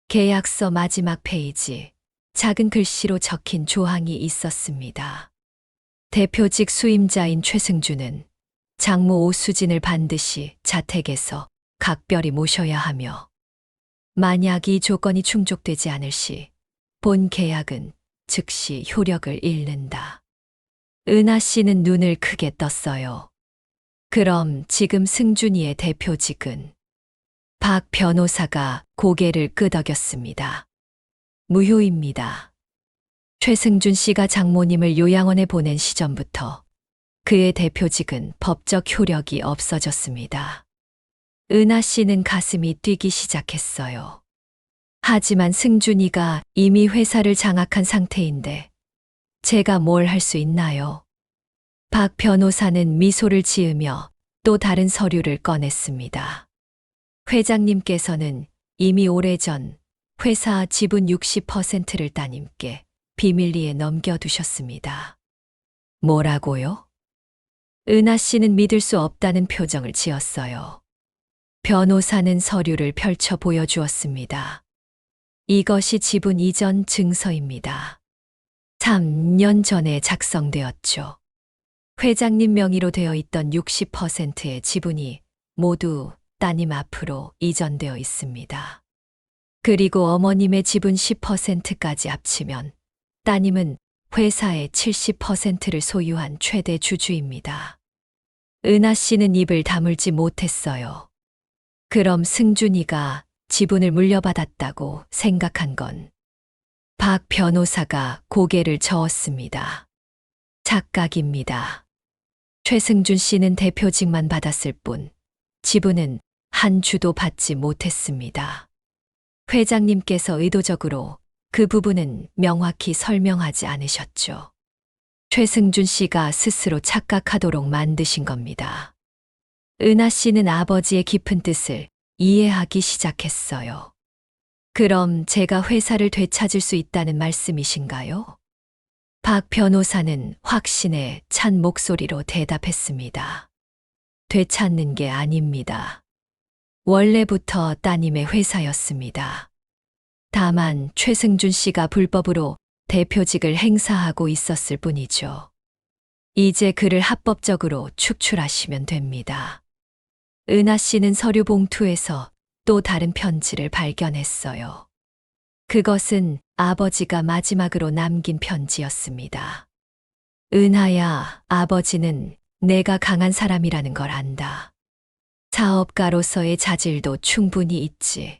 B: 계약서 마지막 페이지, 작은 글씨로 적힌 조항이 있었습니다. 대표직 수임자인 최승주는 장모 오수진을 반드시 자택에서 각별히 모셔야 하며, 만약 이 조건이 충족되지 않을 시 본 계약은 즉시 효력을 잃는다. 은하 씨는 눈을 크게 떴어요. 그럼 지금 승준이의 대표직은? 박 변호사가 고개를 끄덕였습니다. 무효입니다. 최승준 씨가 장모님을 요양원에 보낸 시점부터 그의 대표직은 법적 효력이 없어졌습니다. 은하 씨는 가슴이 뛰기 시작했어요. 하지만 승준이가 이미 회사를 장악한 상태인데 제가 뭘 할 수 있나요? 박 변호사는 미소를 지으며 또 다른 서류를 꺼냈습니다. 회장님께서는 이미 오래전 회사 지분 60%를 따님께 비밀리에 넘겨두셨습니다. 뭐라고요? 은하 씨는 믿을 수 없다는 표정을 지었어요. 변호사는 서류를 펼쳐 보여주었습니다. 이것이 지분 이전 증서입니다. 3년 전에 작성되었죠. 회장님 명의로 되어 있던 60%의 지분이 모두 따님 앞으로 이전되어 있습니다. 그리고 어머님의 지분 10%까지 합치면 따님은 회사의 70%를 소유한 최대 주주입니다. 은하 씨는 입을 다물지 못했어요. 그럼 승준이가 지분을 물려받았다고 생각한 건 박 변호사가 고개를 저었습니다. 착각입니다. 최승준 씨는 대표직만 받았을 뿐 지분은 한 주도 받지 못했습니다. 회장님께서 의도적으로 그 부분은 명확히 설명하지 않으셨죠. 최승준 씨가 스스로 착각하도록 만드신 겁니다. 은하 씨는 아버지의 깊은 뜻을 이해하기 시작했어요. 그럼 제가 회사를 되찾을 수 있다는 말씀이신가요? 박 변호사는 확신에 찬 목소리로 대답했습니다. 되찾는 게 아닙니다. 원래부터 따님의 회사였습니다. 다만 최승준 씨가 불법으로 대표직을 행사하고 있었을 뿐이죠. 이제 그를 합법적으로 축출하시면 됩니다. 은하 씨는 서류 봉투에서 또 다른 편지를 발견했어요. 그것은 아버지가 마지막으로 남긴 편지였습니다. 은하야, 아버지는 내가 강한 사람이라는 걸 안다. 사업가로서의 자질도 충분히 있지.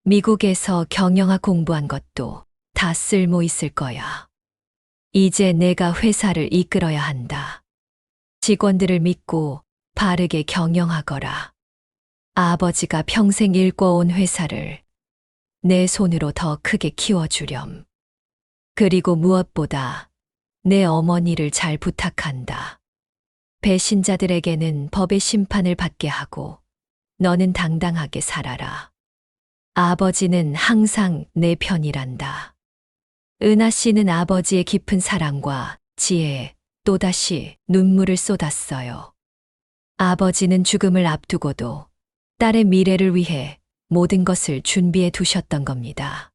B: 미국에서 경영학 공부한 것도 다 쓸모 있을 거야. 이제 내가 회사를 이끌어야 한다. 직원들을 믿고 바르게 경영하거라. 아버지가 평생 일궈온 회사를 내 손으로 더 크게 키워주렴. 그리고 무엇보다 내 어머니를 잘 부탁한다. 배신자들에게는 법의 심판을 받게 하고 너는 당당하게 살아라. 아버지는 항상 내 편이란다. 은하 씨는 아버지의 깊은 사랑과 지혜에 또다시 눈물을 쏟았어요. 아버지는 죽음을 앞두고도 딸의 미래를 위해 모든 것을 준비해 두셨던 겁니다.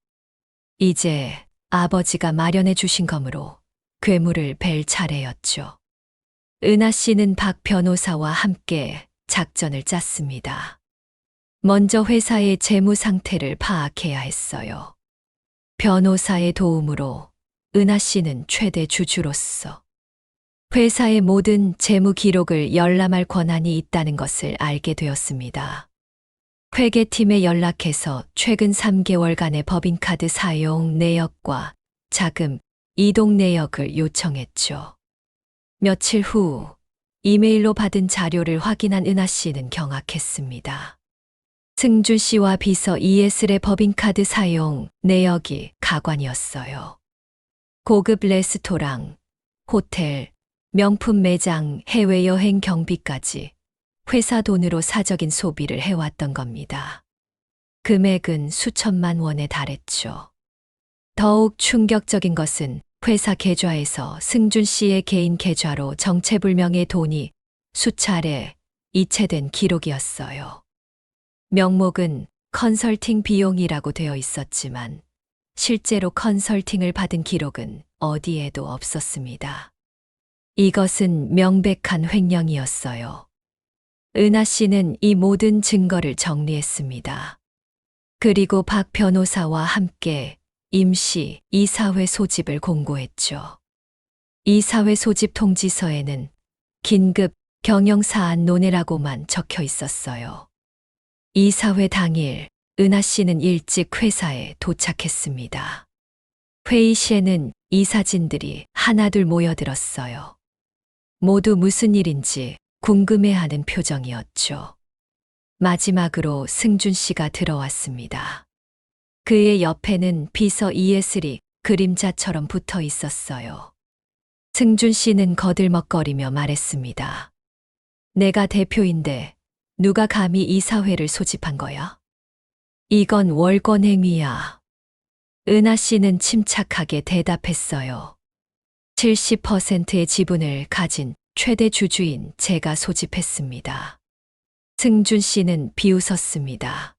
B: 이제 아버지가 마련해 주신 검으로 괴물을 벨 차례였죠. 은하 씨는 박 변호사와 함께 작전을 짰습니다. 먼저 회사의 재무 상태를 파악해야 했어요. 변호사의 도움으로 은하 씨는 최대 주주로서 회사의 모든 재무 기록을 열람할 권한이 있다는 것을 알게 되었습니다. 회계팀에 연락해서 최근 3개월간의 법인카드 사용 내역과 자금 이동 내역을 요청했죠. 며칠 후 이메일로 받은 자료를 확인한 은하 씨는 경악했습니다. 승준 씨와 비서 이예슬의 법인카드 사용 내역이 가관이었어요. 고급 레스토랑, 호텔, 명품 매장, 해외여행 경비까지 회사 돈으로 사적인 소비를 해왔던 겁니다. 금액은 수천만 원에 달했죠. 더욱 충격적인 것은 회사 계좌에서 승준 씨의 개인 계좌로 정체불명의 돈이 수차례 이체된 기록이었어요. 명목은 컨설팅 비용이라고 되어 있었지만 실제로 컨설팅을 받은 기록은 어디에도 없었습니다. 이것은 명백한 횡령이었어요. 은하 씨는 이 모든 증거를 정리했습니다. 그리고 박 변호사와 함께 임시 이사회 소집을 공고했죠. 이사회 소집 통지서에는 긴급 경영사안 논의라고만 적혀 있었어요. 이사회 당일 은하 씨는 일찍 회사에 도착했습니다. 회의 시에는 이사진들이 하나둘 모여들었어요. 모두 무슨 일인지 궁금해하는 표정이었죠. 마지막으로 승준 씨가 들어왔습니다. 그의 옆에는 비서 이예슬이 그림자처럼 붙어 있었어요. 승준 씨는 거들먹거리며 말했습니다. 내가 대표인데 누가 감히 이사회를 소집한 거야? 이건 월권 행위야. 은하 씨는 침착하게 대답했어요. 70%의 지분을 가진 최대 주주인 제가 소집했습니다. 승준 씨는 비웃었습니다.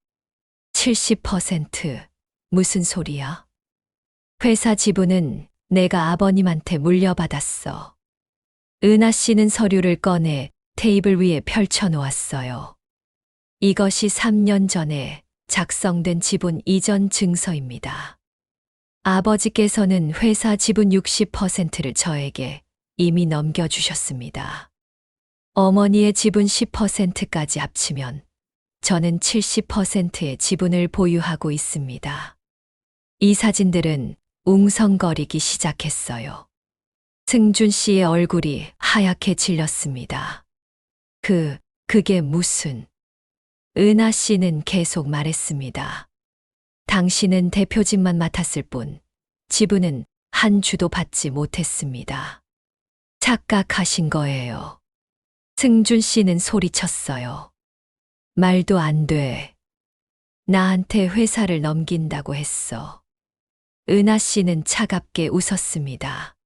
B: 70%? 무슨 소리야? 회사 지분은 내가 아버님한테 물려받았어. 은하 씨는 서류를 꺼내 테이블 위에 펼쳐 놓았어요. 이것이 3년 전에 작성된 지분 이전 증서입니다. 아버지께서는 회사 지분 60%를 저에게 이미 넘겨주셨습니다. 어머니의 지분 10%까지 합치면 저는 70%의 지분을 보유하고 있습니다. 이 사진들은 웅성거리기 시작했어요. 승준 씨의 얼굴이 하얗게 질렸습니다. 그게 무슨... 은하 씨는 계속 말했습니다. 당신은 대표직만 맡았을 뿐 지분은 한 주도 받지 못했습니다. 착각하신 거예요. 승준 씨는 소리쳤어요. 말도 안 돼. 나한테 회사를 넘긴다고 했어. 은하 씨는 차갑게 웃었습니다.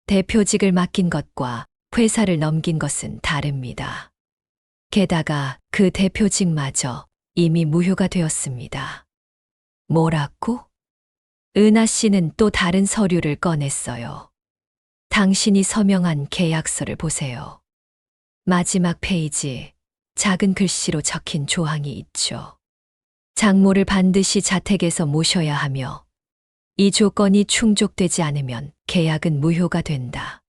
B: 대표직을 맡긴 것과 회사를 넘긴 것은 다릅니다. 게다가 그 대표직마저 이미 무효가 되었습니다. 뭐라고? 은하 씨는 또 다른 서류를 꺼냈어요. 당신이 서명한 계약서를 보세요. 마지막 페이지, 작은 글씨로 적힌 조항이 있죠. 장모를 반드시 자택에서 모셔야 하며 이 조건이 충족되지 않으면 계약은 무효가 된다.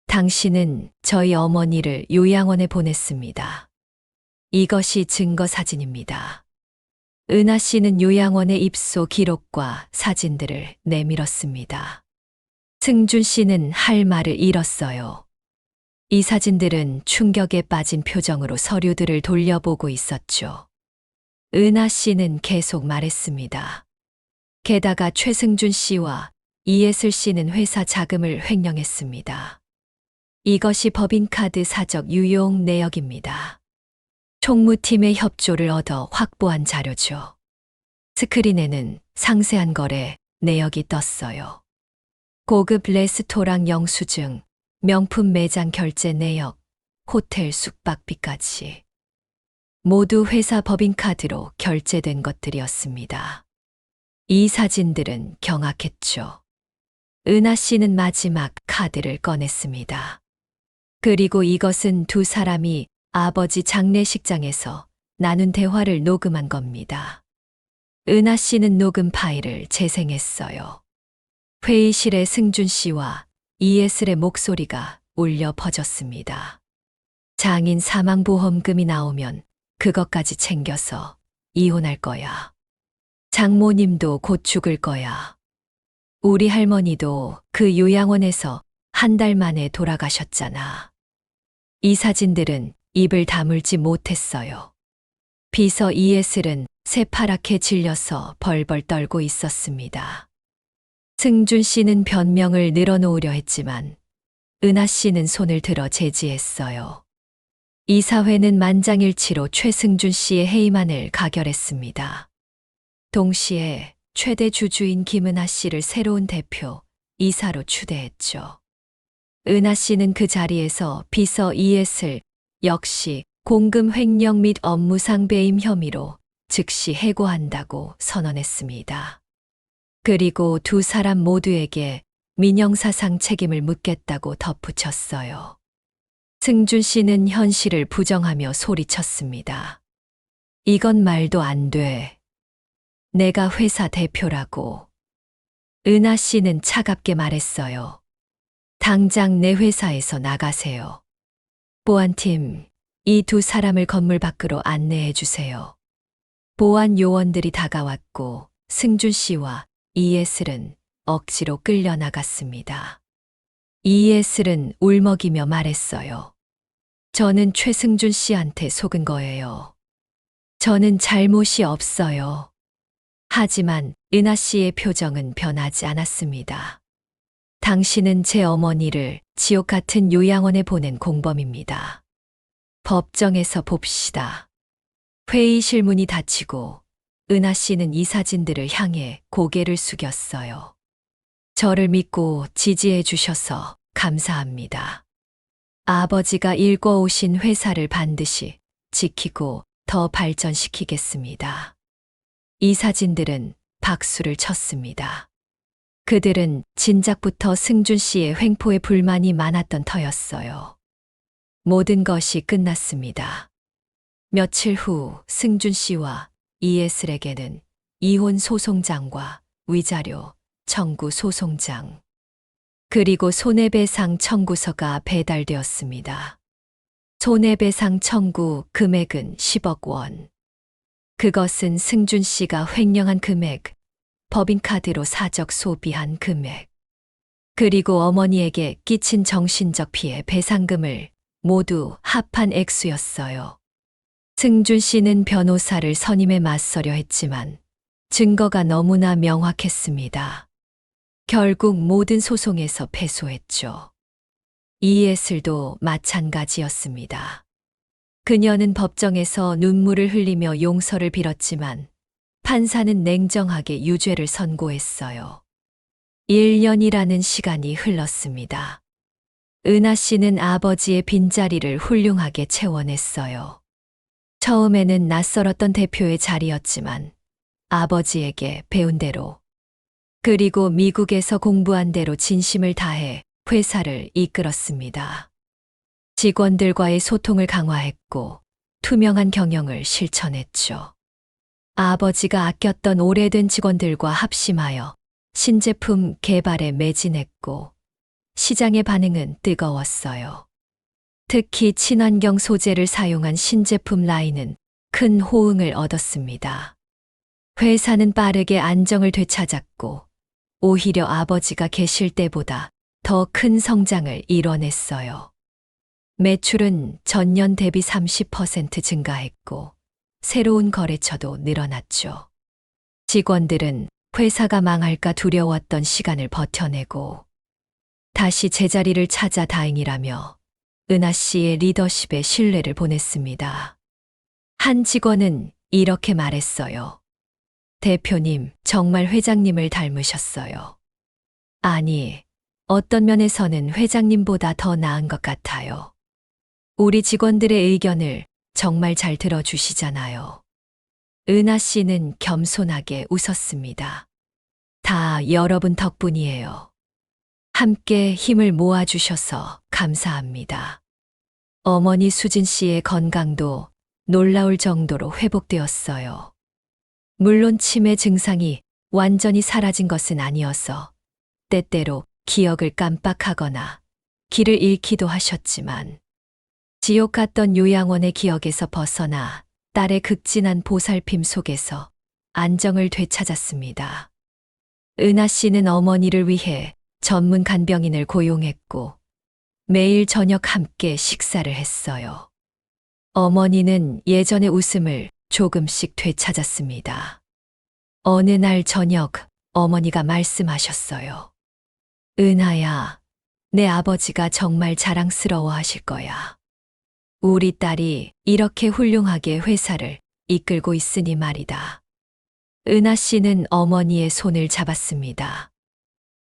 B: 당신은 저희 어머니를 요양원에 보냈습니다. 이것이 증거 사진입니다. 은하 씨는 요양원의 입소 기록과 사진들을 내밀었습니다. 승준 씨는 할 말을 잃었어요. 이 사진들은 충격에 빠진 표정으로 서류들을 돌려보고 있었죠. 은하 씨는 계속 말했습니다. 게다가 최승준 씨와 이예슬 씨는 회사 자금을 횡령했습니다. 이것이 법인카드 사적 유용 내역입니다. 총무팀의 협조를 얻어 확보한 자료죠. 스크린에는 상세한 거래 내역이 떴어요. 고급 레스토랑 영수증, 명품 매장 결제 내역, 호텔 숙박비까지. 모두 회사 법인카드로 결제된 것들이었습니다. 이 사진들은 경악했죠. 은하 씨는 마지막 카드를 꺼냈습니다. 그리고 이것은 두 사람이 아버지 장례식장에서 나눈 대화를 녹음한 겁니다. 은하 씨는 녹음 파일을 재생했어요. 회의실에 승준 씨와 이예슬의 목소리가 울려 퍼졌습니다. 장인 사망보험금이 나오면 그것까지 챙겨서 이혼할 거야. 장모님도 곧 죽을 거야. 우리 할머니도 그 요양원에서 한 달 만에 돌아가셨잖아. 이 사진들은 입을 다물지 못했어요. 비서 이예슬은 새파랗게 질려서 벌벌 떨고 있었습니다. 승준 씨는 변명을 늘어놓으려 했지만 은하 씨는 손을 들어 제지했어요. 이사회는 만장일치로 최승준 씨의 해임안을 가결했습니다. 동시에 최대 주주인 김은하 씨를 새로운 대표, 이사로 추대했죠. 은하 씨는 그 자리에서 비서 이예슬 역시 공금 횡령 및 업무상 배임 혐의로 즉시 해고한다고 선언했습니다. 그리고 두 사람 모두에게 민형사상 책임을 묻겠다고 덧붙였어요. 승준 씨는 현실을 부정하며 소리쳤습니다. 이건 말도 안 돼. 내가 회사 대표라고. 은하 씨는 차갑게 말했어요. 당장 내 회사에서 나가세요. 보안팀, 이 두 사람을 건물 밖으로 안내해 주세요. 보안 요원들이 다가왔고 승준 씨와 이예슬은 억지로 끌려 나갔습니다. 이예슬은 울먹이며 말했어요. 저는 최승준 씨한테 속은 거예요. 저는 잘못이 없어요. 하지만 은하 씨의 표정은 변하지 않았습니다. 당신은 제 어머니를 지옥 같은 요양원에 보낸 공범입니다. 법정에서 봅시다. 회의실 문이 닫히고 은하 씨는 이 사진들을 향해 고개를 숙였어요. 저를 믿고 지지해 주셔서 감사합니다. 아버지가 일궈오신 회사를 반드시 지키고 더 발전시키겠습니다. 이 사진들은 박수를 쳤습니다. 그들은 진작부터 승준 씨의 횡포에 불만이 많았던 터였어요. 모든 것이 끝났습니다. 며칠 후 승준 씨와 이예슬에게는 이혼 소송장과 위자료 청구 소송장, 그리고 손해배상 청구서가 배달되었습니다. 손해배상 청구 금액은 10억 원. 그것은 승준 씨가 횡령한 금액, 법인카드로 사적 소비한 금액, 그리고 어머니에게 끼친 정신적 피해 배상금을 모두 합한 액수였어요. 승준 씨는 변호사를 선임해 맞서려 했지만 증거가 너무나 명확했습니다. 결국 모든 소송에서 패소했죠. 이예슬도 마찬가지였습니다. 그녀는 법정에서 눈물을 흘리며 용서를 빌었지만 판사는 냉정하게 유죄를 선고했어요. 1년이라는 시간이 흘렀습니다. 은하 씨는 아버지의 빈자리를 훌륭하게 채워냈어요. 처음에는 낯설었던 대표의 자리였지만 아버지에게 배운 대로, 그리고 미국에서 공부한 대로 진심을 다해 회사를 이끌었습니다. 직원들과의 소통을 강화했고 투명한 경영을 실천했죠. 아버지가 아꼈던 오래된 직원들과 합심하여 신제품 개발에 매진했고 시장의 반응은 뜨거웠어요. 특히 친환경 소재를 사용한 신제품 라인은 큰 호응을 얻었습니다. 회사는 빠르게 안정을 되찾았고 오히려 아버지가 계실 때보다 더 큰 성장을 이뤄냈어요. 매출은 전년 대비 30% 증가했고 새로운 거래처도 늘어났죠. 직원들은 회사가 망할까 두려웠던 시간을 버텨내고 다시 제자리를 찾아 다행이라며 은하 씨의 리더십에 신뢰를 보냈습니다. 한 직원은 이렇게 말했어요. 대표님, 정말 회장님을 닮으셨어요. 아니, 어떤 면에서는 회장님보다 더 나은 것 같아요. 우리 직원들의 의견을 정말 잘 들어주시잖아요. 은하 씨는 겸손하게 웃었습니다. 다 여러분 덕분이에요. 함께 힘을 모아주셔서 감사합니다. 어머니 수진 씨의 건강도 놀라울 정도로 회복되었어요. 물론 치매 증상이 완전히 사라진 것은 아니어서 때때로 기억을 깜빡하거나 길을 잃기도 하셨지만 지옥 같던 요양원의 기억에서 벗어나 딸의 극진한 보살핌 속에서 안정을 되찾았습니다. 은하 씨는 어머니를 위해 전문 간병인을 고용했고 매일 저녁 함께 식사를 했어요. 어머니는 예전의 웃음을 조금씩 되찾았습니다. 어느 날 저녁 어머니가 말씀하셨어요. 은하야, 내 아버지가 정말 자랑스러워 하실 거야. 우리 딸이 이렇게 훌륭하게 회사를 이끌고 있으니 말이다. 은하 씨는 어머니의 손을 잡았습니다.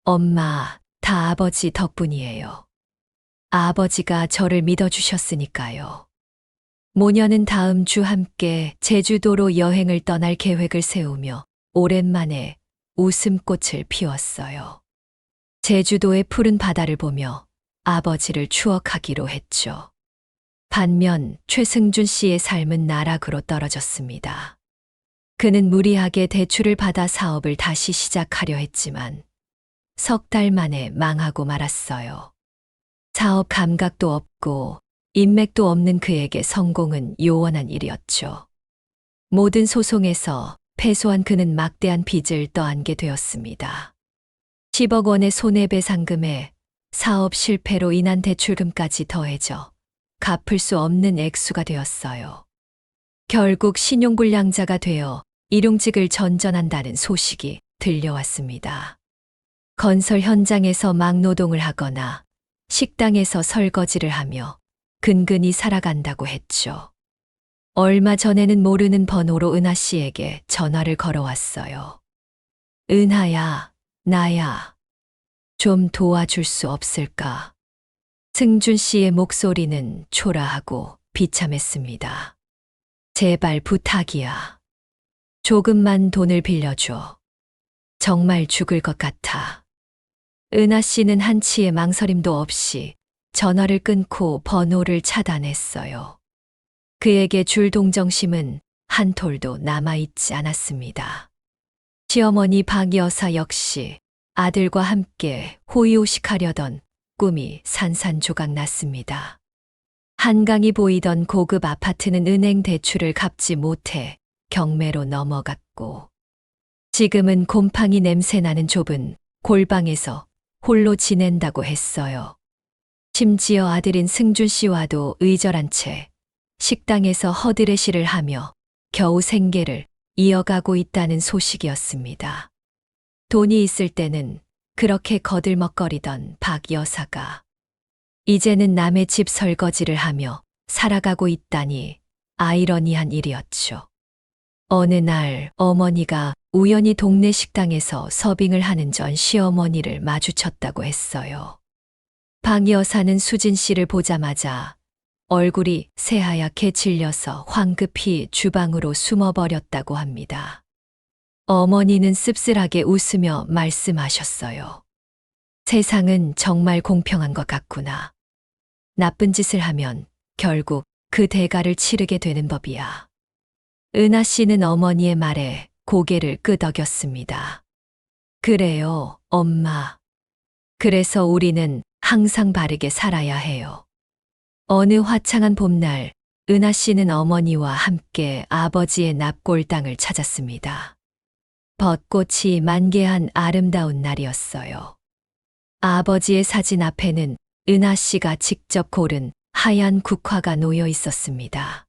B: 엄마, 다 아버지 덕분이에요. 아버지가 저를 믿어주셨으니까요. 모녀는 다음 주 함께 제주도로 여행을 떠날 계획을 세우며 오랜만에 웃음꽃을 피웠어요. 제주도의 푸른 바다를 보며 아버지를 추억하기로 했죠. 반면 최승준 씨의 삶은 나락으로 떨어졌습니다. 그는 무리하게 대출을 받아 사업을 다시 시작하려 했지만 석 달 만에 망하고 말았어요. 사업 감각도 없고 인맥도 없는 그에게 성공은 요원한 일이었죠. 모든 소송에서 패소한 그는 막대한 빚을 떠안게 되었습니다. 10억 원의 손해배상금에 사업 실패로 인한 대출금까지 더해져 갚을 수 없는 액수가 되었어요. 결국 신용불량자가 되어 일용직을 전전한다는 소식이 들려왔습니다. 건설 현장에서 막노동을 하거나 식당에서 설거지를 하며 근근히 살아간다고 했죠. 얼마 전에는 모르는 번호로 은하 씨에게 전화를 걸어왔어요. 은하야, 나야. 좀 도와줄 수 없을까? 승준 씨의 목소리는 초라하고 비참했습니다. 제발 부탁이야. 조금만 돈을 빌려줘. 정말 죽을 것 같아. 은하 씨는 한치의 망설임도 없이 전화를 끊고 번호를 차단했어요. 그에게 줄 동정심은 한 톨도 남아있지 않았습니다. 시어머니 박 여사 역시 아들과 함께 호의호식하려던 꿈이 산산조각 났습니다. 한강이 보이던 고급 아파트는 은행 대출을 갚지 못해 경매로 넘어갔고, 지금은 곰팡이 냄새나는 좁은 골방에서 홀로 지낸다고 했어요. 심지어 아들인 승준 씨와도 의절한 채 식당에서 허드레시를 하며 겨우 생계를 이어가고 있다는 소식이었습니다. 돈이 있을 때는 그렇게 거들먹거리던 박 여사가 이제는 남의 집 설거지를 하며 살아가고 있다니 아이러니한 일이었죠. 어느 날 어머니가 우연히 동네 식당에서 서빙을 하는 전 시어머니를 마주쳤다고 했어요. 박 여사는 수진 씨를 보자마자 얼굴이 새하얗게 질려서 황급히 주방으로 숨어버렸다고 합니다. 어머니는 씁쓸하게 웃으며 말씀하셨어요. 세상은 정말 공평한 것 같구나. 나쁜 짓을 하면 결국 그 대가를 치르게 되는 법이야. 은하 씨는 어머니의 말에 고개를 끄덕였습니다. 그래요, 엄마. 그래서 우리는 항상 바르게 살아야 해요. 어느 화창한 봄날, 은하 씨는 어머니와 함께 아버지의 납골 땅을 찾았습니다. 벚꽃이 만개한 아름다운 날이었어요. 아버지의 사진 앞에는 은하 씨가 직접 고른 하얀 국화가 놓여 있었습니다.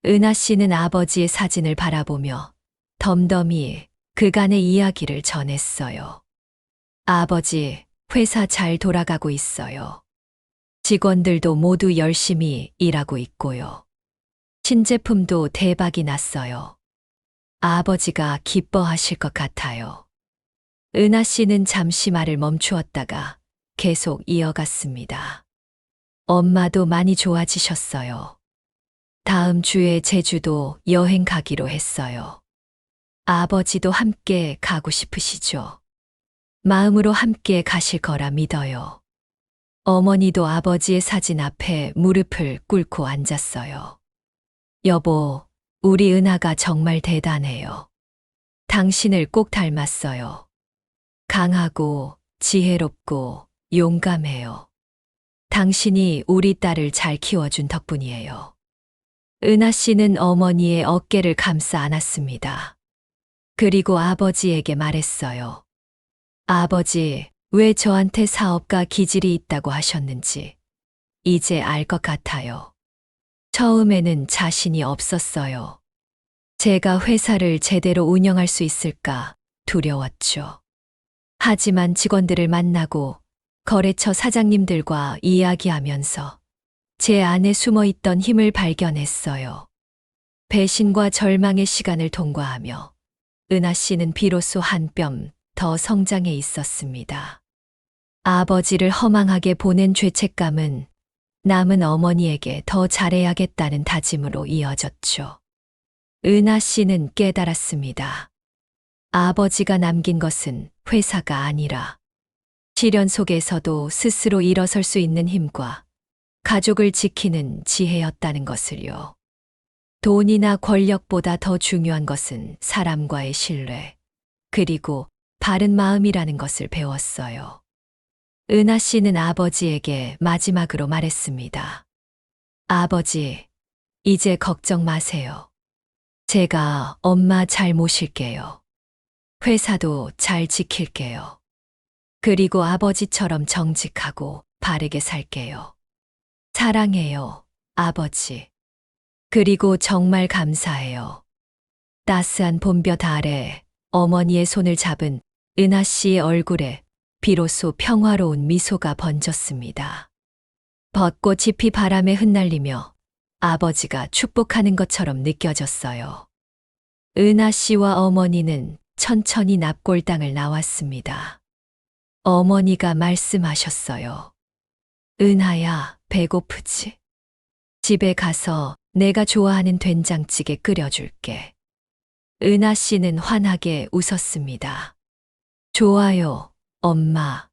B: 은하 씨는 아버지의 사진을 바라보며 덤덤히 그간의 이야기를 전했어요. 아버지, 회사 잘 돌아가고 있어요. 직원들도 모두 열심히 일하고 있고요. 신제품도 대박이 났어요. 아버지가 기뻐하실 것 같아요. 은하 씨는 잠시 말을 멈추었다가 계속 이어갔습니다. 엄마도 많이 좋아지셨어요. 다음 주에 제주도 여행 가기로 했어요. 아버지도 함께 가고 싶으시죠? 마음으로 함께 가실 거라 믿어요. 어머니도 아버지의 사진 앞에 무릎을 꿇고 앉았어요. 여보, 우리 은하가 정말 대단해요. 당신을 꼭 닮았어요. 강하고 지혜롭고 용감해요. 당신이 우리 딸을 잘 키워준 덕분이에요. 은하 씨는 어머니의 어깨를 감싸 안았습니다. 그리고 아버지에게 말했어요. 아버지, 왜 저한테 사업가 기질이 있다고 하셨는지 이제 알 것 같아요. 처음에는 자신이 없었어요. 제가 회사를 제대로 운영할 수 있을까 두려웠죠. 하지만 직원들을 만나고 거래처 사장님들과 이야기하면서 제 안에 숨어 있던 힘을 발견했어요. 배신과 절망의 시간을 통과하며 은하 씨는 비로소 한 뼘 더 성장해 있었습니다. 아버지를 허망하게 보낸 죄책감은 남은 어머니에게 더 잘해야겠다는 다짐으로 이어졌죠. 은하 씨는 깨달았습니다. 아버지가 남긴 것은 회사가 아니라 시련 속에서도 스스로 일어설 수 있는 힘과 가족을 지키는 지혜였다는 것을요. 돈이나 권력보다 더 중요한 것은 사람과의 신뢰, 그리고 바른 마음이라는 것을 배웠어요. 은하 씨는 아버지에게 마지막으로 말했습니다. 아버지, 이제 걱정 마세요. 제가 엄마 잘 모실게요. 회사도 잘 지킬게요. 그리고 아버지처럼 정직하고 바르게 살게요. 사랑해요, 아버지. 그리고 정말 감사해요. 따스한 봄볕 아래 어머니의 손을 잡은 은하 씨의 얼굴에 비로소 평화로운 미소가 번졌습니다. 벚꽃 잎이 바람에 흩날리며 아버지가 축복하는 것처럼 느껴졌어요. 은하 씨와 어머니는 천천히 납골당을 나왔습니다. 어머니가 말씀하셨어요. 은하야, 배고프지? 집에 가서 내가 좋아하는 된장찌개 끓여줄게. 은하 씨는 환하게 웃었습니다. 좋아요, 엄마.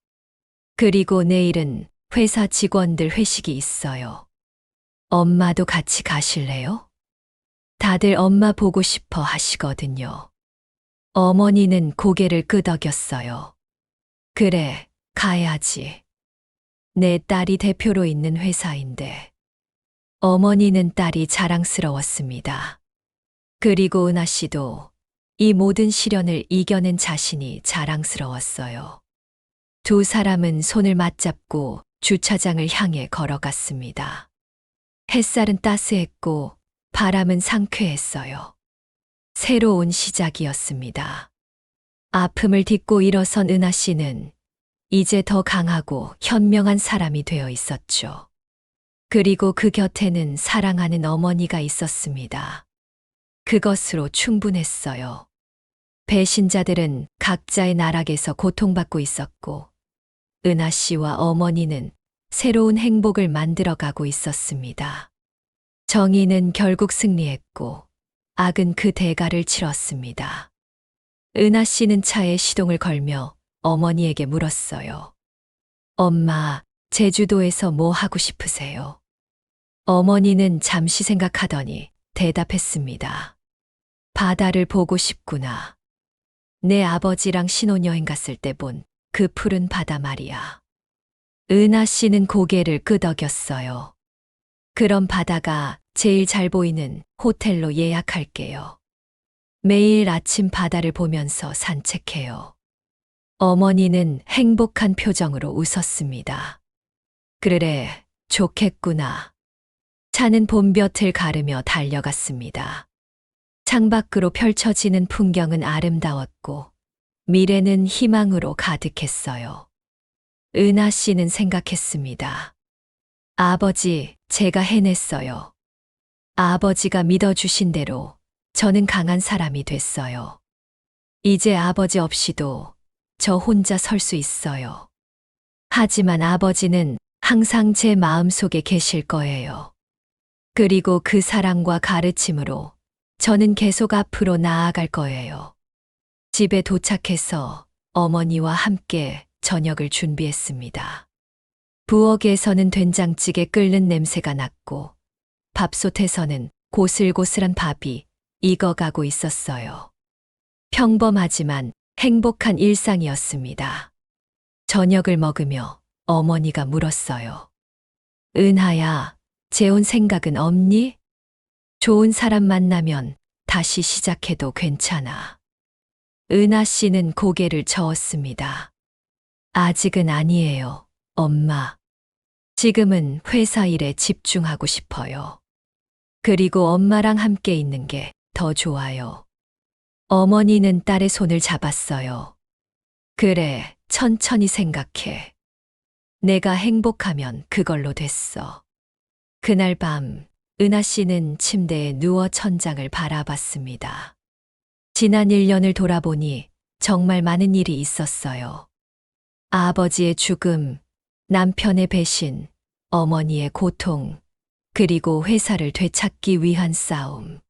B: 그리고 내일은 회사 직원들 회식이 있어요. 엄마도 같이 가실래요? 다들 엄마 보고 싶어 하시거든요. 어머니는 고개를 끄덕였어요. 그래, 가야지. 내 딸이 대표로 있는 회사인데. 어머니는 딸이 자랑스러웠습니다. 그리고 은하 씨도 이 모든 시련을 이겨낸 자신이 자랑스러웠어요. 두 사람은 손을 맞잡고 주차장을 향해 걸어갔습니다. 햇살은 따스했고 바람은 상쾌했어요. 새로운 시작이었습니다. 아픔을 딛고 일어선 은하 씨는 이제 더 강하고 현명한 사람이 되어 있었죠. 그리고 그 곁에는 사랑하는 어머니가 있었습니다. 그것으로 충분했어요. 배신자들은 각자의 나락에서 고통받고 있었고, 은하 씨와 어머니는 새로운 행복을 만들어가고 있었습니다. 정의는 결국 승리했고, 악은 그 대가를 치렀습니다. 은하 씨는 차에 시동을 걸며 어머니에게 물었어요. 엄마, 제주도에서 뭐 하고 싶으세요? 어머니는 잠시 생각하더니 대답했습니다. 바다를 보고 싶구나. 내 아버지랑 신혼여행 갔을 때 본 그 푸른 바다 말이야. 은하 씨는 고개를 끄덕였어요. 그럼 바다가 제일 잘 보이는 호텔로 예약할게요. 매일 아침 바다를 보면서 산책해요. 어머니는 행복한 표정으로 웃었습니다. 그래, 좋겠구나. 차는 봄볕을 가르며 달려갔습니다. 창밖으로 펼쳐지는 풍경은 아름다웠고 미래는 희망으로 가득했어요. 은하 씨는 생각했습니다. 아버지, 제가 해냈어요. 아버지가 믿어주신 대로 저는 강한 사람이 됐어요. 이제 아버지 없이도 저 혼자 설 수 있어요. 하지만 아버지는 항상 제 마음속에 계실 거예요. 그리고 그 사랑과 가르침으로 저는 계속 앞으로 나아갈 거예요. 집에 도착해서 어머니와 함께 저녁을 준비했습니다. 부엌에서는 된장찌개 끓는 냄새가 났고 밥솥에서는 고슬고슬한 밥이 익어가고 있었어요. 평범하지만 행복한 일상이었습니다. 저녁을 먹으며 어머니가 물었어요. 은하야, 재혼 생각은 없니? 좋은 사람 만나면 다시 시작해도 괜찮아. 은하 씨는 고개를 저었습니다. 아직은 아니에요, 엄마. 지금은 회사 일에 집중하고 싶어요. 그리고 엄마랑 함께 있는 게 더 좋아요. 어머니는 딸의 손을 잡았어요. 그래, 천천히 생각해. 내가 행복하면 그걸로 됐어. 그날 밤, 은하 씨는 침대에 누워 천장을 바라봤습니다. 지난 1년을 돌아보니 정말 많은 일이 있었어요. 아버지의 죽음, 남편의 배신, 어머니의 고통, 그리고 회사를 되찾기 위한 싸움.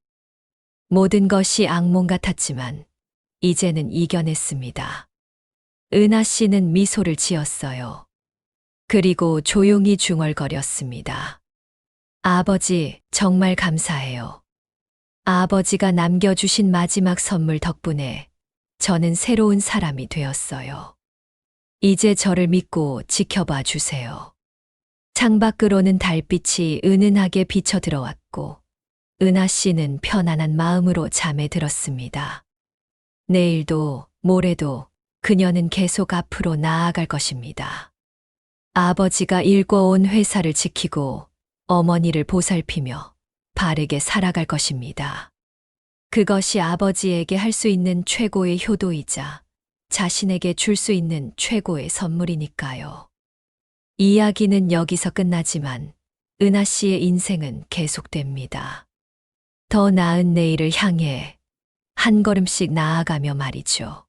B: 모든 것이 악몽 같았지만 이제는 이겨냈습니다. 은하 씨는 미소를 지었어요. 그리고 조용히 중얼거렸습니다. 아버지, 정말 감사해요. 아버지가 남겨주신 마지막 선물 덕분에 저는 새로운 사람이 되었어요. 이제 저를 믿고 지켜봐 주세요. 창밖으로는 달빛이 은은하게 비쳐 들어왔고 은하 씨는 편안한 마음으로 잠에 들었습니다. 내일도 모레도 그녀는 계속 앞으로 나아갈 것입니다. 아버지가 일궈온 회사를 지키고 어머니를 보살피며 바르게 살아갈 것입니다. 그것이 아버지에게 할 수 있는 최고의 효도이자 자신에게 줄 수 있는 최고의 선물이니까요. 이야기는 여기서 끝나지만 은하 씨의 인생은 계속됩니다. 더 나은 내일을 향해 한 걸음씩 나아가며 말이죠.